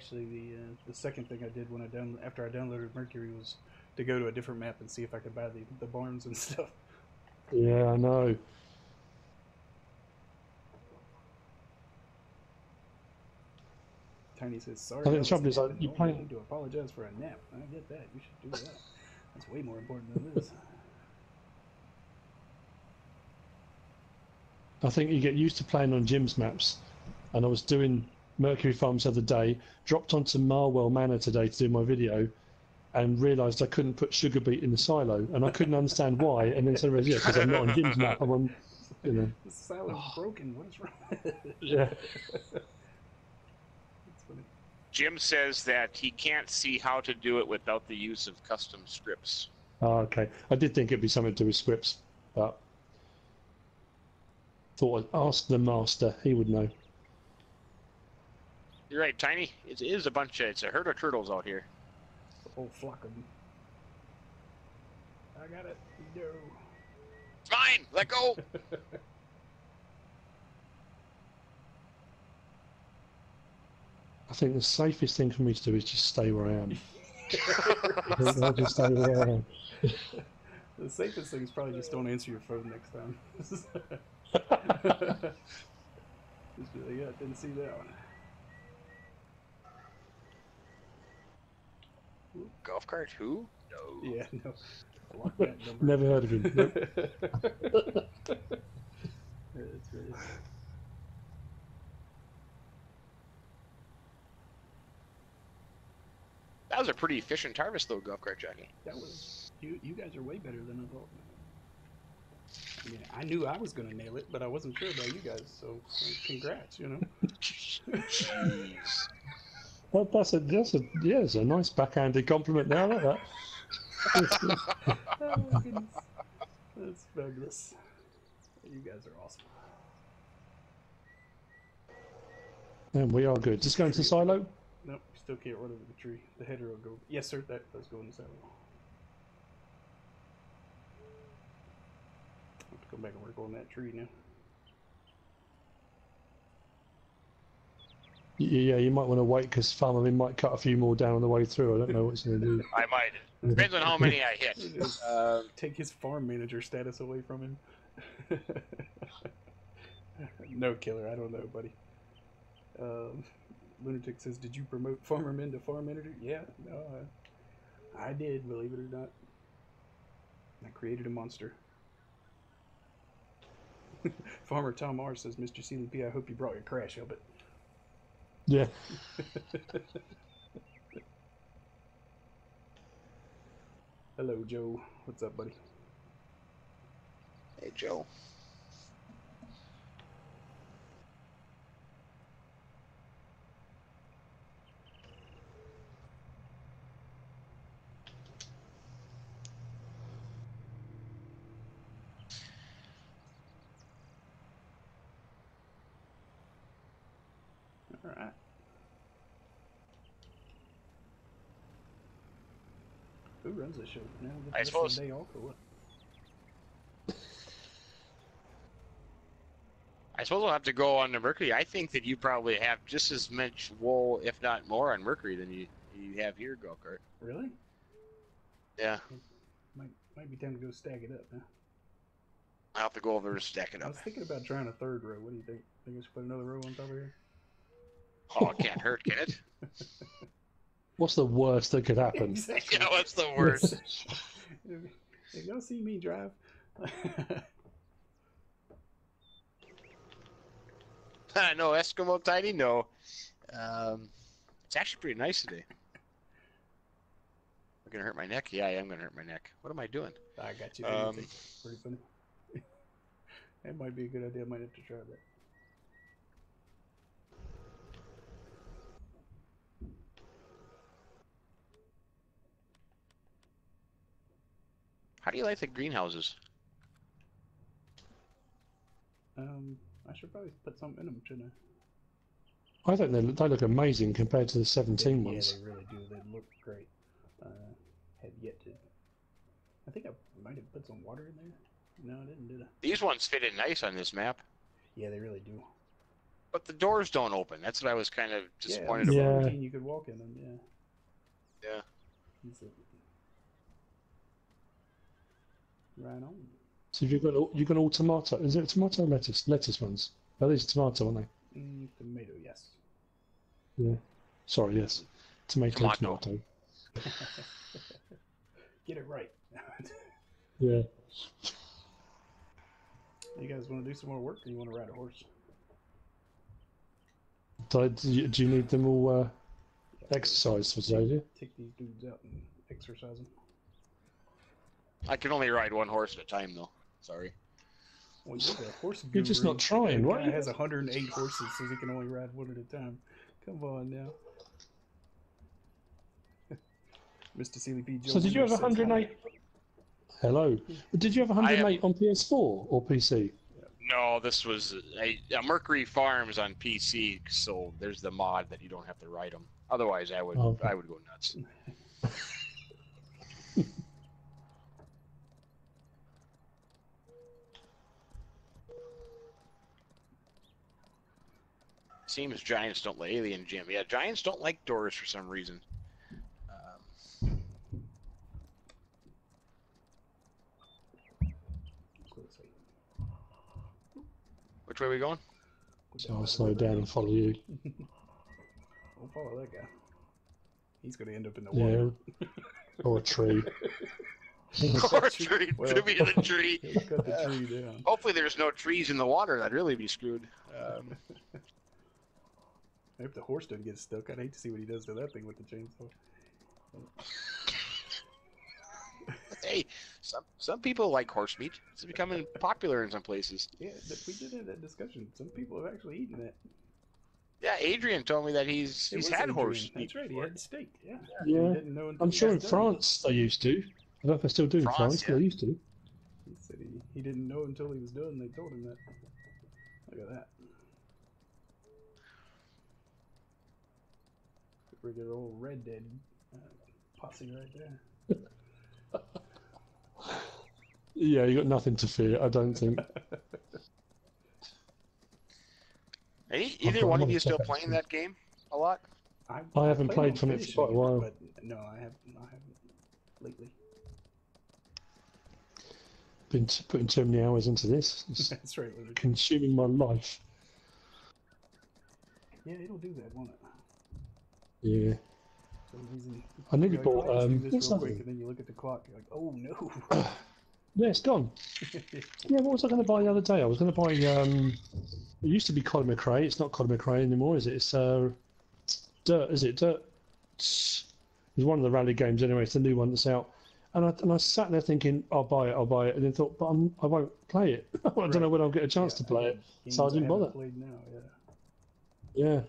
second thing I did when after I downloaded Mercury was to go to a different map and see if I could buy the barns and stuff. Yeah, I know. Tiny says, sorry. I think the was trouble is, napping. you Don't play- need to apologize for a nap. I get that. You should do that. That's way more important than this. I think you get used to playing on Jim's maps. And I was doing Mercury Farms the other day, dropped onto Marwell Manor today to do my video, and realised I couldn't put sugar beet in the silo, and I couldn't understand why. And then said, yeah, because I'm not on Jim's map. I'm on, you know. The silo's broken. What is wrong? Yeah. That's funny. Jim says that he can't see how to do it without the use of custom scripts. Oh, okay. I did think it'd be something to do with scripts, but Thought I'd ask the master. He would know. You're right, Tiny. It is a bunch of, it's a herd of turtles out here. A whole flock of them. I got it. No. It's mine! Let go! I think the safest thing for me to do is just stay where I am. I'll just stay where I am. The safest thing is probably just don't answer your phone next time. Just be like, yeah, didn't see that one. Golf cart? Who? No. Yeah, no. Block that number. Never heard of him. Nope. That's right. That was a pretty efficient harvest, though, Golf Cart Jockey. That was you guys are way better than I thought. I mean, I knew I was gonna nail it, but I wasn't sure about you guys. So, congrats, you know. Jeez. Well, that's a nice backhanded compliment there. I like that. Oh my goodness, that's fabulous. You guys are awesome. And we are good. Just going to the silo. Nope, still can't run over the tree. The header will go. Yes, sir. That does go in the silo. I have to go back and work on that tree now. Yeah, you might want to wait because Farmerman might cut a few more down on the way through. I don't know what he's going to do. I might. Depends on how many I hit. Take his farm manager status away from him. No, Killer. I don't know, buddy. Lunatic says, "Did you promote Farmerman to farm manager?" Yeah, no, I did. Believe it or not, I created a monster. Farmer Tom R says, "Mr. CDP, I hope you brought your crash helmet." Yeah. Hello, Joe. What's up, buddy? Hey, Joe. All right. Who runs this show now? I suppose. Day off or what? I suppose I'll have to go on to Mercury. I think that you probably have just as much wool, if not more, on Mercury than you have here, Golf Cart. Really? Yeah. Might be time to go stack it up, huh? I'll have to go over and stack it I up. was thinking about trying a third row. What do you think? Think I should put another row on top of here? Oh, it can't hurt, can it? What's the worst that could happen? Exactly. Yeah, what's the worst? If y'all see me drive. No, Eskimo Tiny, no. It's actually pretty nice today. I'm going to hurt my neck? Yeah, I am going to hurt my neck. What am I doing? I got you. Pretty funny. That might be a good idea. I might have to try that. How do you like the greenhouses? I should probably put something in them, shouldn't I think they look amazing compared to the 17 I? ones. Yeah, they really do. They look great. Have yet to. I think I might have put some water in there. No, I didn't, did I? These ones fit in nice on this map. Yeah, they really do. But the doors don't open. That's what I was kind of disappointed yeah, about. Yeah. You could walk in them, yeah. Yeah. Right on. So you've got all tomato. Is it tomato or lettuce? Lettuce ones. Oh, these are tomato, aren't they? Tomato, yes. Yeah. Sorry, yes. Tomato. Get it right. Yeah. You guys want to do some more work, or you want to ride a horse? Do you need them all exercised for today, do you? Take these dudes out and exercise them. I can only ride one horse at a time, though. Sorry. Well, you're a horse You're just guru. not trying, The right? guy has 108 horses, says he can only ride one at a time. Come on now. Mr. CLP Joe. So did you have Wonder says 108? hi. Hello. Did you have 108 on PS4 or PC? No, this was Mercury Farms on PC, so there's the mod that you don't have to write them. Otherwise, I would go nuts. Seems Giants don't like Alien Jim. Yeah, Giants don't like doors for some reason. Which way are we going? So I'll slow down and follow you. Don't follow that guy. He's going to end up in the water. Yeah. Or a tree. Or a tree. Well, To be in the tree. He'll cut the tree down. Hopefully there's no trees in the water. That'd really be screwed. If the horse doesn't get stuck, I'd hate to see what he does to that thing with the chainsaw. Hey, some people like horse meat. It's becoming popular in some places. Yeah, we did have that discussion. Some people have actually eaten that. Yeah, Adrian told me that he's had horse meat. That's right, he had steak. Yeah. Yeah. He didn't know I'm sure in France they used to. I don't know if they still do in France, but they used to. He said he didn't know until he was done. They told him that. Look at that. Regular old Red Dead posse right there. Yeah, you got nothing to fear, I don't think. Either one of you still playing that game a lot? I haven't played from it for quite a while. But no, I haven't lately. Been putting too many hours into this. It's That's right. consuming my life. Yeah, it'll do that, won't it? Yeah. For some reason, I nearly you're bought. "Oh, let's do this real what's quick," that? and then you look at the clock. You're like, "Oh no!" Yeah, it's gone. Yeah, what was I going to buy the other day? I was going to buy. It used to be Colin McRae. It's not Colin McRae anymore, is it? It's Dirt. Is it Dirt? It's one of the rally games anyway. It's the new one that's out. And I sat there thinking, I'll buy it, and then thought, but I won't play it. I don't know when I'll get a chance to play it, so I didn't bother. Played now, Yeah.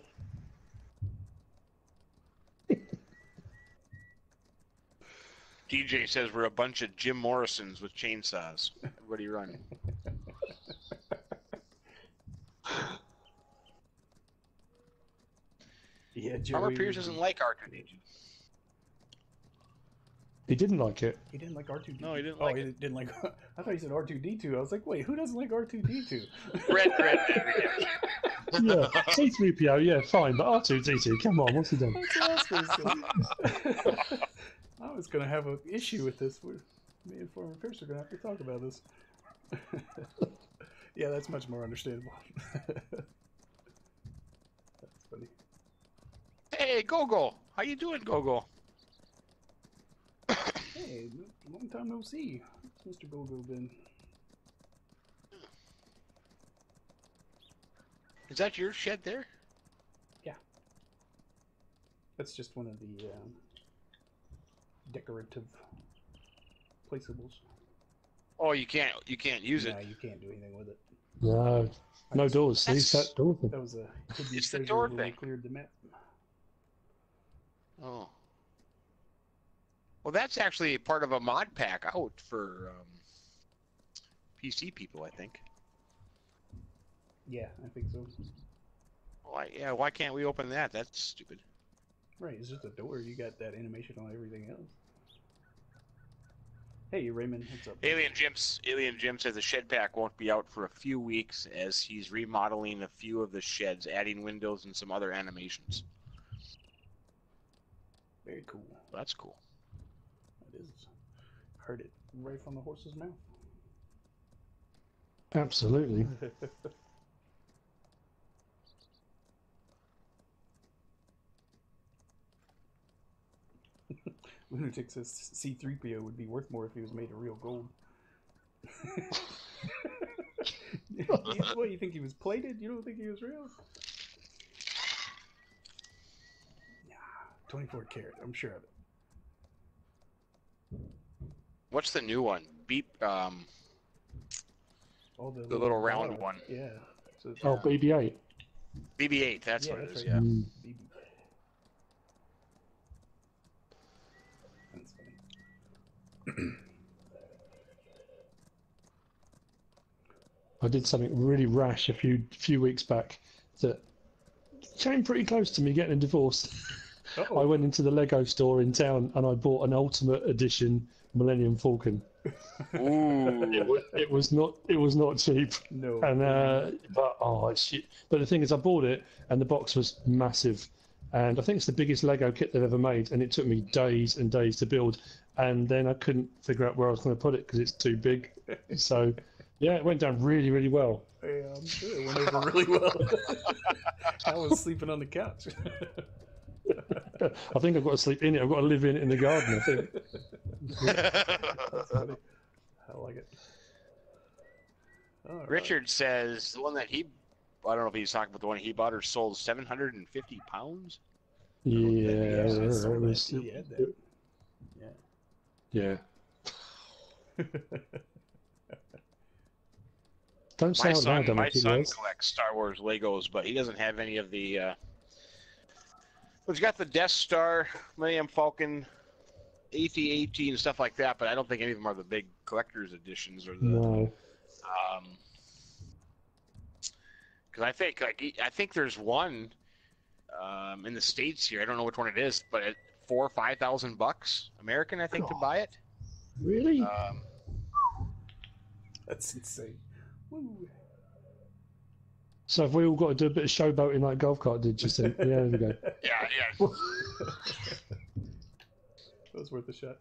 DJ says we're a bunch of Jim Morrisons with chainsaws. Everybody run. Yeah, Farmer Pierce doesn't like R2D2. He didn't like it. He didn't like R2D2. No, he didn't like he it. didn't like. I thought he said R2D2. I was like, wait, who doesn't like R2D2? Red. Yeah, C3PO, yeah, fine, but R2D2, come on, what's he done? That's what I was gonna say. I was going to have an issue with this. Me and Farmer Pierce are going to have to talk about this. Yeah, that's much more understandable. That's funny. Hey, Gogo. How you doing, Gogo? Hey, long time no see. What's Mr. Gogo been? Is that your shed there? Yeah. That's just one of the decorative placeables. Oh, you can't use it. No, you can't do anything with it. No doors. See, that door thing. That was a hidden It's the treasure door when we thing. cleared the map. Oh. Well, that's actually part of a mod pack out for PC people, I think. Yeah, I think so. Why can't we open that? That's stupid. Right, it's just a door. You got that animation on everything else. Hey, Raymond, what's up? Alien Jim says the shed pack won't be out for a few weeks as he's remodeling a few of the sheds, adding windows and some other animations. Very cool. That's cool. It is. Heard it right from the horse's mouth. Absolutely. Lunatic says C-3PO would be worth more if he was made of real gold. What, you think he was plated? You don't think he was real? Yeah, 24 karat, I'm sure of it. What's the new one? All the little round one. Yeah. So Oh, BB-8. BB-8, that's Yeah, what it that's is, right. yeah. BB. That's funny. I did something really rash a few weeks back that came pretty close to me getting a divorce. Uh-oh. I went into the Lego store in town and I bought an Ultimate Edition Millennium Falcon. Ooh. It was not cheap. No. And but it's shit. But the thing is, I bought it and the box was massive, and I think it's the biggest Lego kit they've ever made. And it took me days and days to build, and then I couldn't figure out where I was going to put it because it's too big. So yeah, it went down really, really well. Yeah, I'm sure it went over really well. I was sleeping on the couch. I think I've got to sleep in it. I've got to live in it in the garden, I think. That's funny. I like it. All right. Richard says the one that he, I don't know if he's talking about the one he bought or sold, 750 pounds. Yeah, I saw it that. was, He had that. yeah. Don't say out loud, My it son was. collects Star Wars Legos, but he doesn't have any of the. Well, he's got the Death Star, Millennium Falcon, AT-AT, and stuff like that. But I don't think any of them are the big collector's editions or the. No. Because I think there's one in the States here. I don't know which one it is, but at $4,000 or $5,000 American, I think, to buy it. Really? That's insane. Woo. So have we all got to do a bit of showboating like golf cart did just then? Yeah, there we go. Yeah. That was worth a shot.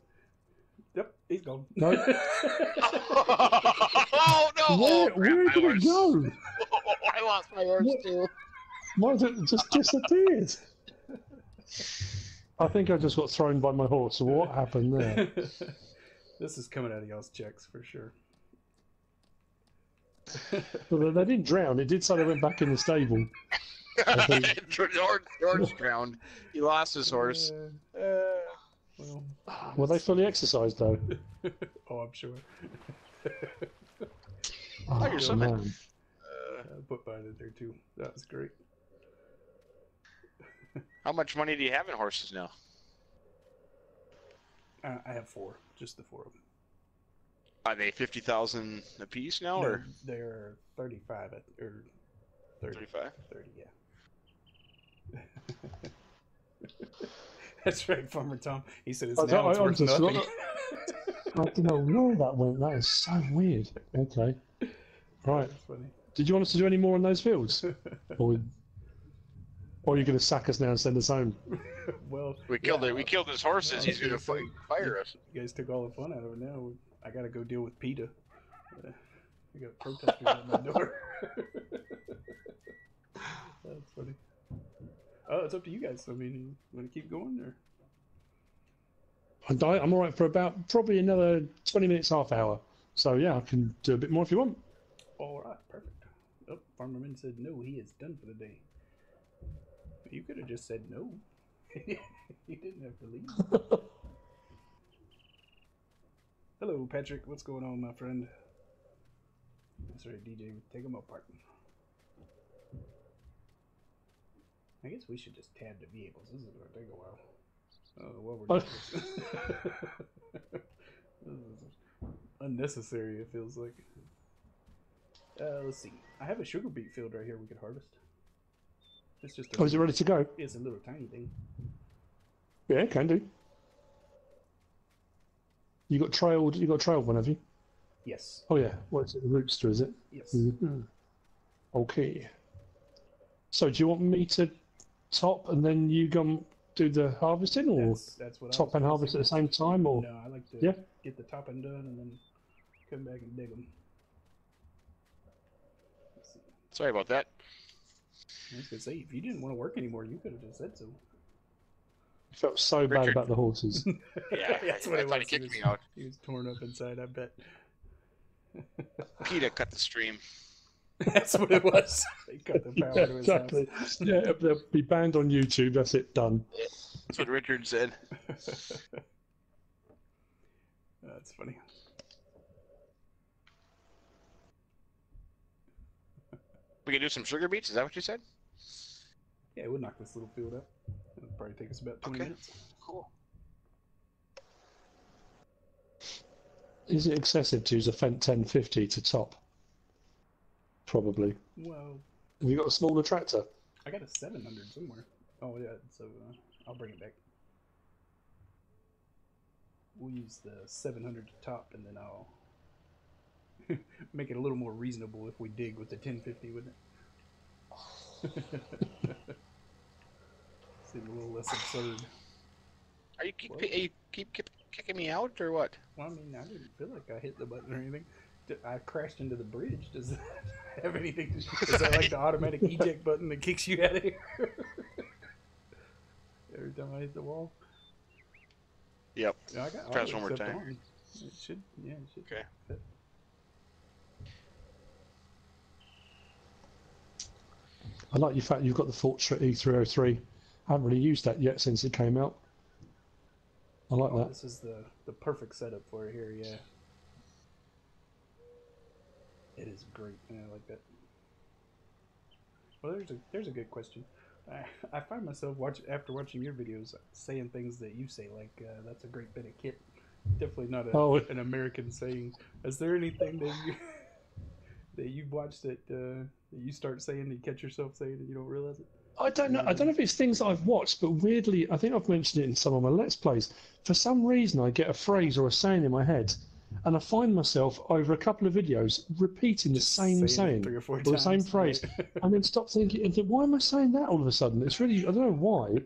Yep, he's gone. No. Oh no! Where did it go? I lost my horse too. Mine just disappeared. I think I just got thrown by my horse. What happened there? This is coming out of y'all's checks for sure. Well, they didn't drown. It did say they went back in the stable. George drowned. He lost his horse. Well, Were they fully exercised though? oh, I'm sure. Oh, you're swimming. man. I put mine in there too. That was great. How much money do you have in horses now? I have 4, just the 4 of them. Are they 50,000 a piece now, or they're 35 or 30. 35? 30, yeah. That's right, Farmer Tom. He said it's now it's worth nothing. I don't know where that went. That is so weird. Okay. Right. That's funny. Did you want us to do any more on those fields? Or are you going to sack us now and send us home? Well, We killed his horses. He's going to fire us. You guys took all the fun out of it now. I got to go deal with PETA. I got protesters at my door. That's funny. Oh, it's up to you guys. I mean, you want to keep going or? I'm all right for about probably another 20 minutes, half hour. So yeah, I can do a bit more if you want. All right, perfect. Oh, Farmerman said no. He is done for the day. You could have just said no. You didn't have to leave. Hello, Patrick. What's going on, my friend? That's right, DJ. Take them apart. I guess we should just tab the vehicles. This is going to take a while. Oh, what we're doing. This is unnecessary, it feels like. Let's see. I have a sugar beet field right here we could harvest. It's just Oh, is it ready to go? It's a little tiny thing. Yeah, can do. You got trailed one, have you? Yes. Oh yeah. What is it? The Rootster, is it? Yes. Mm-hmm. Okay. So do you want me to top and then you go do the harvesting, or that's what top and harvest at the same time, or? No, I like to get the topping done and then come back and dig them. Sorry about that. I was gonna say, if you didn't want to work anymore, you could have just said so. I felt so bad about the horses. Yeah, That's I what it thought was. he kicked me out. He was torn up inside, I bet. PETA cut the stream. That's what it was. They cut the power to his exactly. house. Yeah, they'll be banned on YouTube. That's it. Done. That's what Richard said. That's funny. We can do some sugar beets. Is that what you said? Yeah, we'll knock this little field up. It'll probably take us about 20 minutes. Cool. Is it excessive to use a Fendt 1050 to top? probably. Well, Have you got a smaller tractor? I got a 700 somewhere. Oh yeah, so I'll bring it back. We'll use the 700 to top, and then I'll make it a little more reasonable if we dig with the 1050 with it. Seem a little less absurd. Are you keep kicking me out or what? Well, I mean, I didn't feel like I hit the button or anything. I crashed into the bridge. Does that have anything to do? Is that like the automatic eject button that kicks you out of here? Every time I hit the wall? Yep. Yeah, I got Press one more time. on. It should, yeah, it should. Okay. Fit. I like the fact you've got the Fortra E303. I haven't really used that yet since it came out. I like that. This is the perfect setup for it here, yeah. It is great. Yeah, I like that. Well, there's a good question. I find myself after watching your videos saying things that you say, like that's a great bit of kit. Definitely not an American saying. Is there anything that you've watched that you start saying that you catch yourself saying and you don't realize it? I don't know. I don't know if it's things I've watched, but weirdly, I think I've mentioned it in some of my Let's Plays. For some reason, I get a phrase or a saying in my head, and I find myself over a couple of videos repeating the same saying 3 or 4 or times. the same phrase, and then stop thinking and think, why am I saying that all of a sudden? It's really, I don't know why,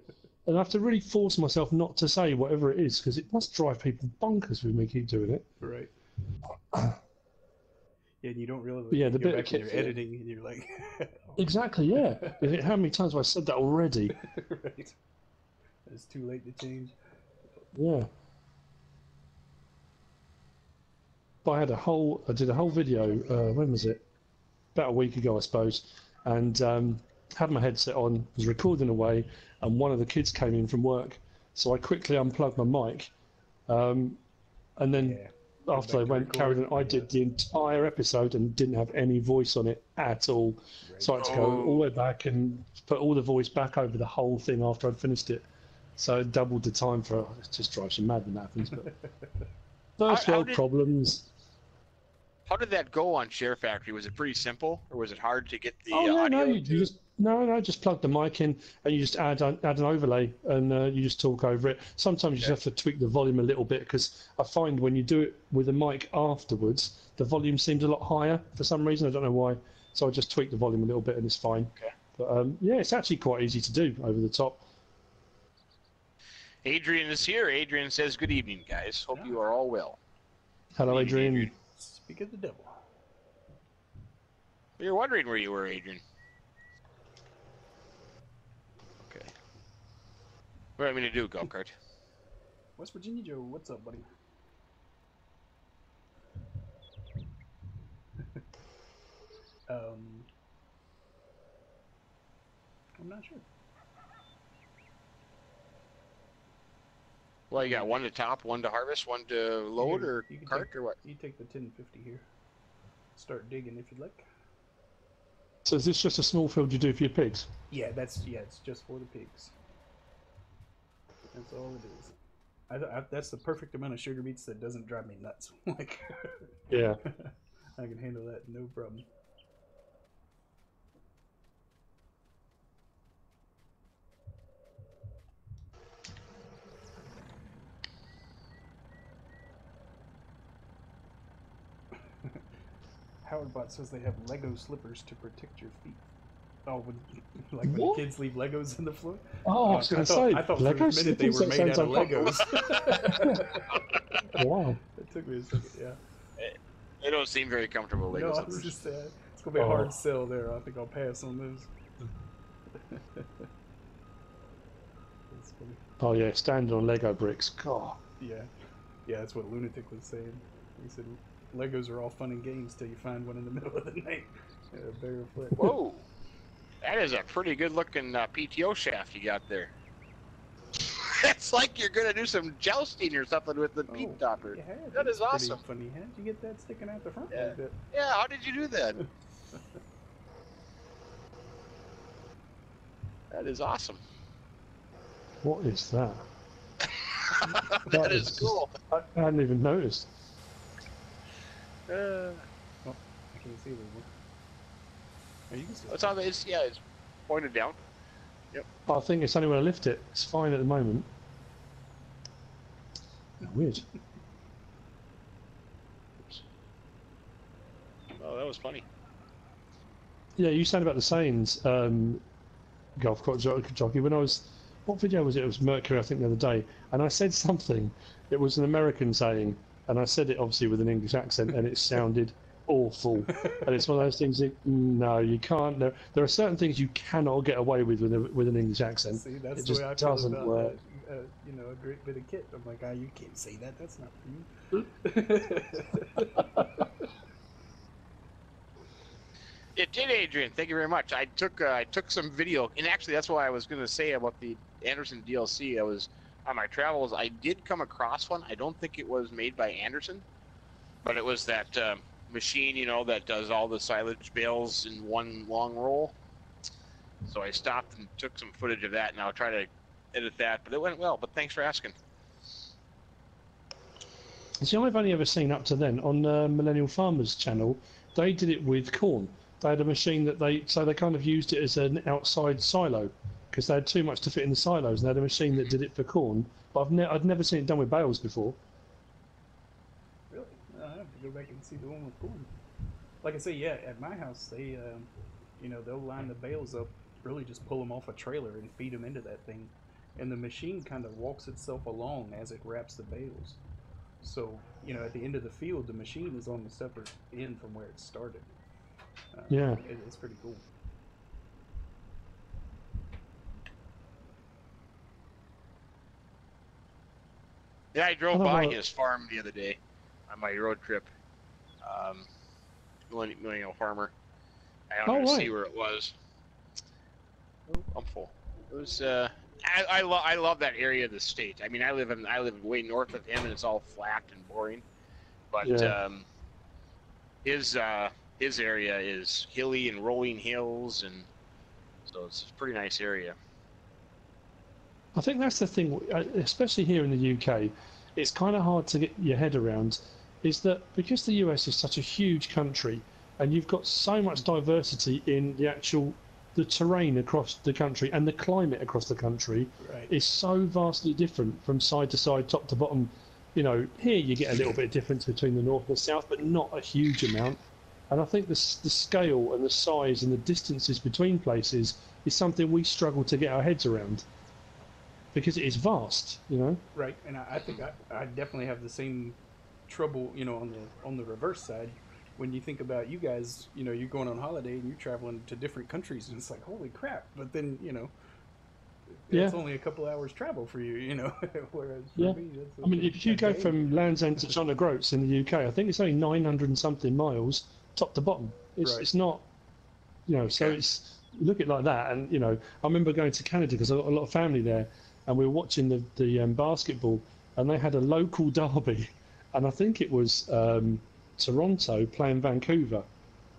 and I have to really force myself not to say whatever it is because it must drive people bonkers with me keep doing it. Right. Yeah, and you don't realize. Yeah, the you go bit back of and you're kit editing, and you're like, exactly, yeah. How many times have I said that already? right. It's too late to change. Yeah. But I did a whole video, when was it? About a week ago, I suppose, and had my headset on, was recording away, and one of the kids came in from work, so I quickly unplugged my mic, and then after they went, carried on, I did the entire episode and didn't have any voice on it at all. Right. So I had to go all the way back and put all the voice back over the whole thing after I'd finished it. So it doubled the time for it. It just drives you mad when that happens. But first world problems. How did that go on Share Factory? Was it pretty simple, or was it hard to get the audio? No, you just plug the mic in and you just add an overlay and you just talk over it. Sometimes you just have to tweak the volume a little bit because I find when you do it with a mic afterwards, the volume seems a lot higher for some reason. I don't know why. So I just tweak the volume a little bit and it's fine. Okay. But yeah, it's actually quite easy to do over the top. Adrian is here. Adrian says, "Good evening, guys. Hope you are all well." Hello, Adrian. Speak of the devil. You're wondering where you were, Adrian. Okay. What do you want me to do, Golf Cart? West Virginia Joe, what's up, buddy? I'm not sure. Well, you got one to top, one to harvest, one to load, or cart, or what? You take the 1050 here. Start digging if you'd like. So is this just a small field you do for your pigs? Yeah, it's just for the pigs. That's all it is. That's the perfect amount of sugar beets that doesn't drive me nuts. Like, yeah, I can handle that, no problem. Howardbot says they have Lego slippers to protect your feet. Oh, when the kids leave Legos in the floor? Oh, I was going to say, I thought Lego for a minute they were made out of Legos. Wow. It took me a second, yeah. They don't seem very comfortable, Lego No, slippers. it's just it's going to be a hard sell there. I think I'll pass on those. That's funny. Oh, yeah, standing on Lego bricks. God. Yeah, that's what Lunatic was saying. He said Legos are all fun and games till you find one in the middle of the night. Barefoot. Whoa. That is a pretty good-looking PTO shaft you got there. It's like you're going to do some jousting or something with the beet topper. Yeah, that is awesome. Funny. How did you get that sticking out the front yeah. like that? Yeah, how did you do that? That is awesome. What is that? That is cool. I hadn't even noticed. Oh, I can't see the one. Are you still? It's on. It's It's pointed down. Yep. I think it's only when I lift it. It's fine at the moment. Weird. Oh, that was funny. Yeah, you said about the sayings, golf course jockey. When I was, what video was it? It was Mercury, I think, the other day, and I said something. It was an American saying, and I said it obviously with an English accent, and it sounded awful. And it's one of those things that no, you can't. There are certain things you cannot get away with an English accent. See, that's it the just way I feel doesn't about work. you know, a great bit of kit. I'm like, you can't say that. That's not for you. It did, Adrian. Thank you very much. I took some video, and actually, that's what I was going to say about the Anderson DLC. I was on my travels. I did come across one. I don't think it was made by Anderson, but it was that machine, you know, that does all the silage bales in one long roll. So I stopped and took some footage of that, and I'll try to edit that. But it went well. But thanks for asking. See, I've only ever seen up to then on Millennial Farmers channel. They did it with corn. They had a machine that they kind of used it as an outside silo because they had too much to fit in the silos. And they had a machine that did it for corn. But I'd never seen it done with bales before. Really? I have to go back and see the one with corn. Like I say, yeah, at my house, they, you know, they'll line the bales up, really just pull them off a trailer and feed them into that thing. And the machine kind of walks itself along as it wraps the bales. So, you know, at the end of the field, the machine is on the separate end from where it started. Yeah. It's pretty cool. Yeah, I drove by his farm the other day on my road trip. Millennial Farmer. I wanted to see where it was. Oh, I'm full. It was. I love that area of the state. I mean, I live way north of him, and it's all flat and boring. But yeah. His area is hilly and rolling hills, and so it's a pretty nice area. I think that's the thing, especially here in the UK, it's kind of hard to get your head around, is that because the US is such a huge country, and you've got so much diversity in the terrain across the country, and the climate across the country is so vastly different from side to side, top to bottom. You know, here you get a little bit of difference between the north and the south, but not a huge amount. And I think the scale and the size and the distances between places is something we struggle to get our heads around because it is vast, you know. Right, and I think I definitely have the same trouble, you know, on the reverse side. When you think about you guys, you know, you're going on holiday and you're traveling to different countries, and it's like, holy crap! But then, you know, it's only a couple hours travel for you, you know. Whereas for me, I mean, if you go from Land's End to John O'Groats in the UK, I think it's only 900 and something miles, top to bottom. It's not, you know. So it's you look at it like that, and you know, I remember going to Canada because I got a lot of family there, and we were watching the basketball, and they had a local derby, and I think it was Toronto playing Vancouver.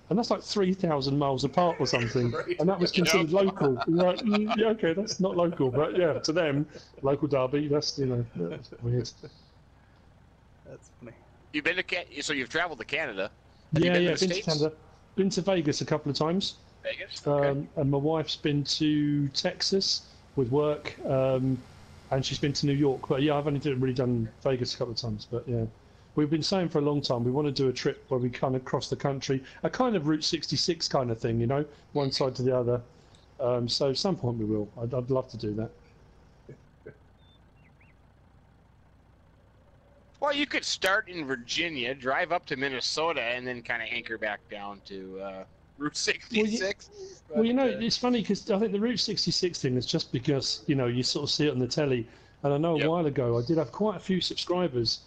And that's like 3,000 miles apart or something. And that was considered local. Right? Yeah, okay, that's not local. But yeah, to them, local derby, that's, you know, that's weird. That's funny. You've been to so you've traveled to Canada. Been to Canada. Been to Vegas a couple of times. Vegas? Okay. And my wife's been to Texas with work. And she's been to New York. But yeah, I've only really done Vegas a couple of times. But yeah. We've been saying for a long time we want to do a trip where we kind of cross the country, a kind of Route 66 kind of thing, you know, one side to the other. So at some point we will. I'd love to do that. Well, you could start in Virginia, drive up to Minnesota, and then kind of anchor back down to Route 66. Well, you know, it's funny because I think the Route 66 thing is just because, you know, you sort of see it on the telly. And I know a while ago I did have quite a few subscribers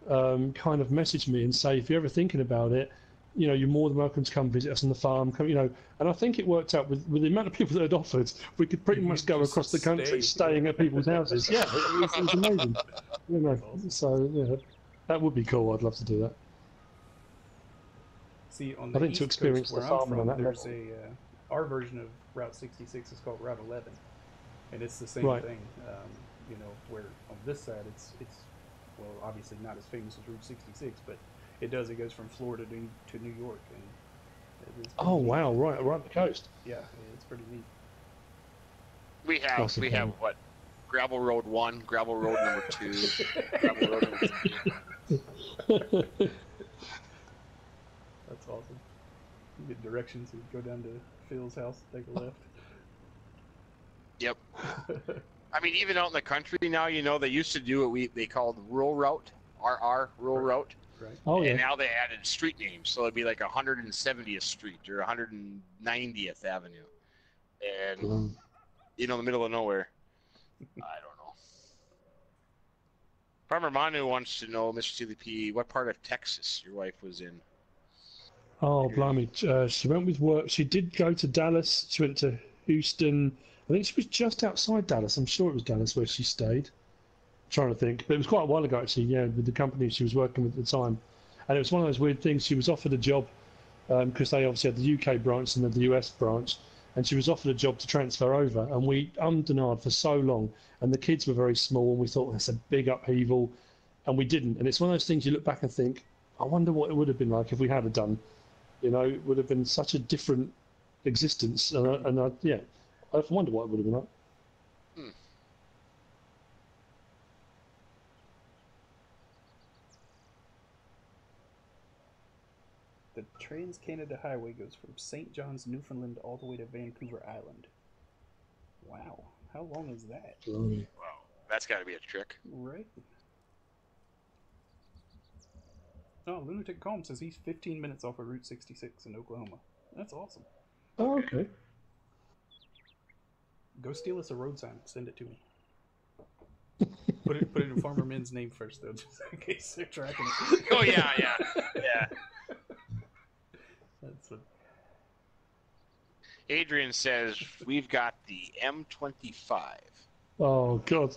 kind of message me and say, if you're ever thinking about it, you know, you're more than welcome to come visit us on the farm. Come, you know, and I think it worked out with the amount of people that had offered. We could pretty much go across the country staying at people's houses. Yeah, it was amazing. You know, so yeah, that would be cool. I'd love to do that. See, on the East to experience Coast, the where I'm farming from, on that there's level. our version of Route 66 is called Route 11, and it's the same thing. You know, where on this side it's well, obviously not as famous as Route 66, but it goes from Florida to New York, and It's pretty Oh neat. wow! Right up the coast. Yeah, it's pretty neat. We That's have incredible. what? Gravel Road 1, Gravel Road number 2, Gravel Road number 3. That's awesome. You get directions. You go down to Phil's house, take a left. Yep. I mean, even out in the country now, you know, they used to do what they called rural route, rural route. Right. Oh And yeah. now they added street names, so it'd be like 170th Street or 190th Avenue, and you know, in the middle of nowhere. I don't know. Farmer Manu wants to know, Mr. CDP, what part of Texas your wife was in. Oh blimey! She went with work. She did go to Dallas. She went to Houston. I think she was just outside Dallas. I'm sure it was Dallas where she stayed. Trying to think, but it was quite a while ago actually. Yeah, with the company she was working with at the time, and it was one of those weird things. She was offered a job because they obviously had the UK branch and then the US branch, and she was offered a job to transfer over. And we ummed and ahed for so long, and the kids were very small, and we thought that's a big upheaval, and we didn't. And it's one of those things you look back and think, I wonder what it would have been like if we had done. You know, it would have been such a different existence, yeah, I wonder what it would have been like. Hmm. The Trans-Canada Highway goes from St. John's, Newfoundland, all the way to Vancouver Island. Wow, how long is that? Wow, that's got to be a trick. Right. Oh, Lunatic Calm says he's 15 minutes off of Route 66 in Oklahoma. That's awesome. Oh, okay. Go steal us a road sign. Send it to me. Put it in Farmer Min's name first, though, just in case they're tracking it. Oh yeah. That's what. Adrian says we've got the M25. Oh God,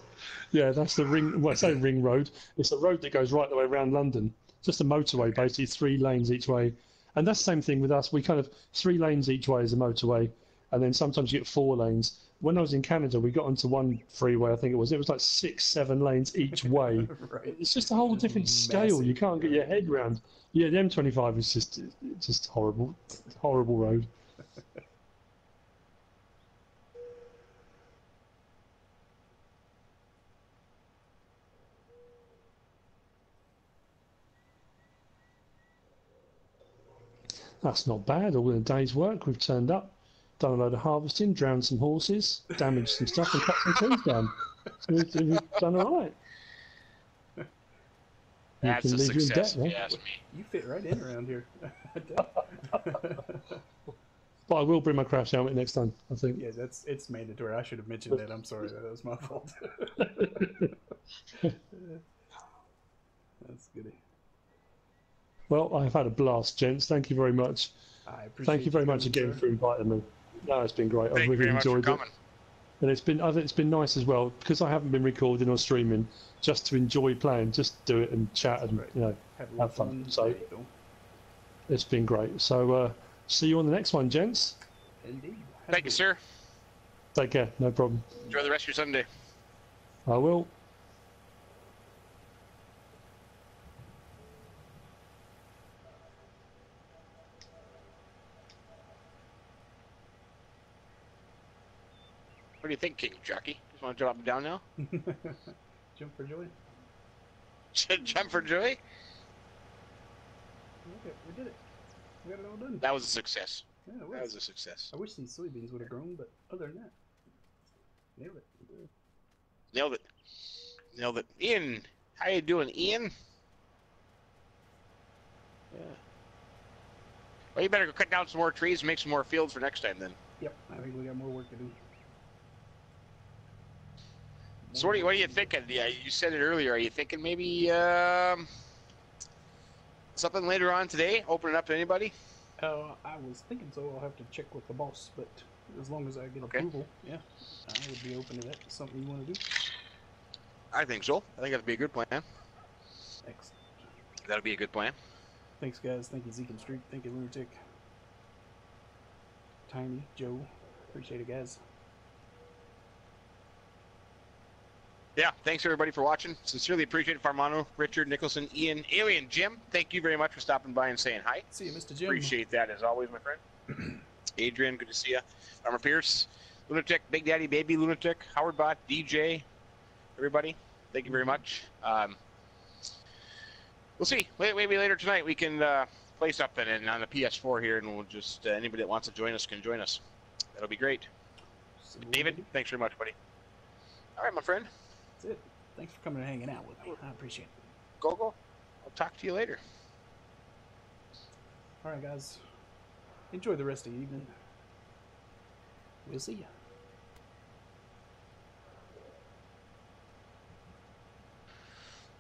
yeah, that's the ring. Well, I say ring road. It's a road that goes right the way around London. Just a motorway, basically 3 lanes each way. And that's the same thing with us. We kind of 3 lanes each way is a motorway, and then sometimes you get 4 lanes. When I was in Canada, we got onto one freeway. I think it was like 6, 7 lanes each way. Right. It's just a whole Just different scale. You massive, can't get your head around. Yeah, the M25 is just horrible, horrible road. That's not bad. All in a day's work, we've turned up, done a load of harvesting, drowned some horses, damaged some stuff, and cut some trees down. So we've done all right. That's a leave you in success, debt, if you yeah? ask me. You fit right in around here. But I will bring my crash helmet next time, I think. Yeah, it's mandatory. I should have mentioned that. I'm sorry. That was my fault. That's good. Well, I've had a blast, gents. Thank you very much. I appreciate. Thank you very much coming, again sir. for inviting me. No, it's been great. Thank I've you really very much for enjoyed it. coming. And I think it's been nice as well, because I haven't been recording or streaming, just to enjoy playing, just do it and chat and, you know, Have a lot have of fun. fun. So Right, though. it's been great. So see you on the next one, gents. Indeed. Have a Thank you, good sir. Take care. No problem. Enjoy the rest of your Sunday. I will. What do you think, King Jackie? Just want to drop him down now? Jump for joy. Jump for joy? Okay, we did it. We got it all done. That was a success. Yeah, it That was. was a success. I wish these soybeans would have grown, but other than that, nailed it. Nailed it. Nailed it. Ian, how you doing, Ian? Yeah. Well, you better go cut down some more trees and make some more fields for next time, then. Yep, I think we got more work to do. So what are you thinking? Yeah, you said it earlier. Are you thinking maybe something later on today? Open it up to anybody? I was thinking so. I'll have to check with the boss, but as long as I get approval, yeah, I would be open to that. Something you want to do? I think so. I think that'd be a good plan. Excellent. That'd be a good plan. Thanks, guys. Thank you, Zeke and Street. Thank you, Lunatic. Tiny, Joe. Appreciate it, guys. Yeah, thanks everybody for watching. Sincerely appreciate it, Farmano, Richard, Nicholson, Ian, Alien, Jim. Thank you very much for stopping by and saying hi. See you, Mr. Jim. Appreciate that as always, my friend. Adrian, good to see you. Farmer Pierce, Lunatic, Big Daddy, Baby Lunatic, Howard Bot, DJ, everybody. Thank you very much. We'll see. Maybe later tonight we can play something on the PS4 here, and we'll just anybody that wants to join us can join us. That'll be great. David, thanks very much, buddy. All right, my friend. That's it. Thanks for coming and hanging out with me. I appreciate it. Go. I'll talk to you later. All right, guys. Enjoy the rest of the evening. We'll see you.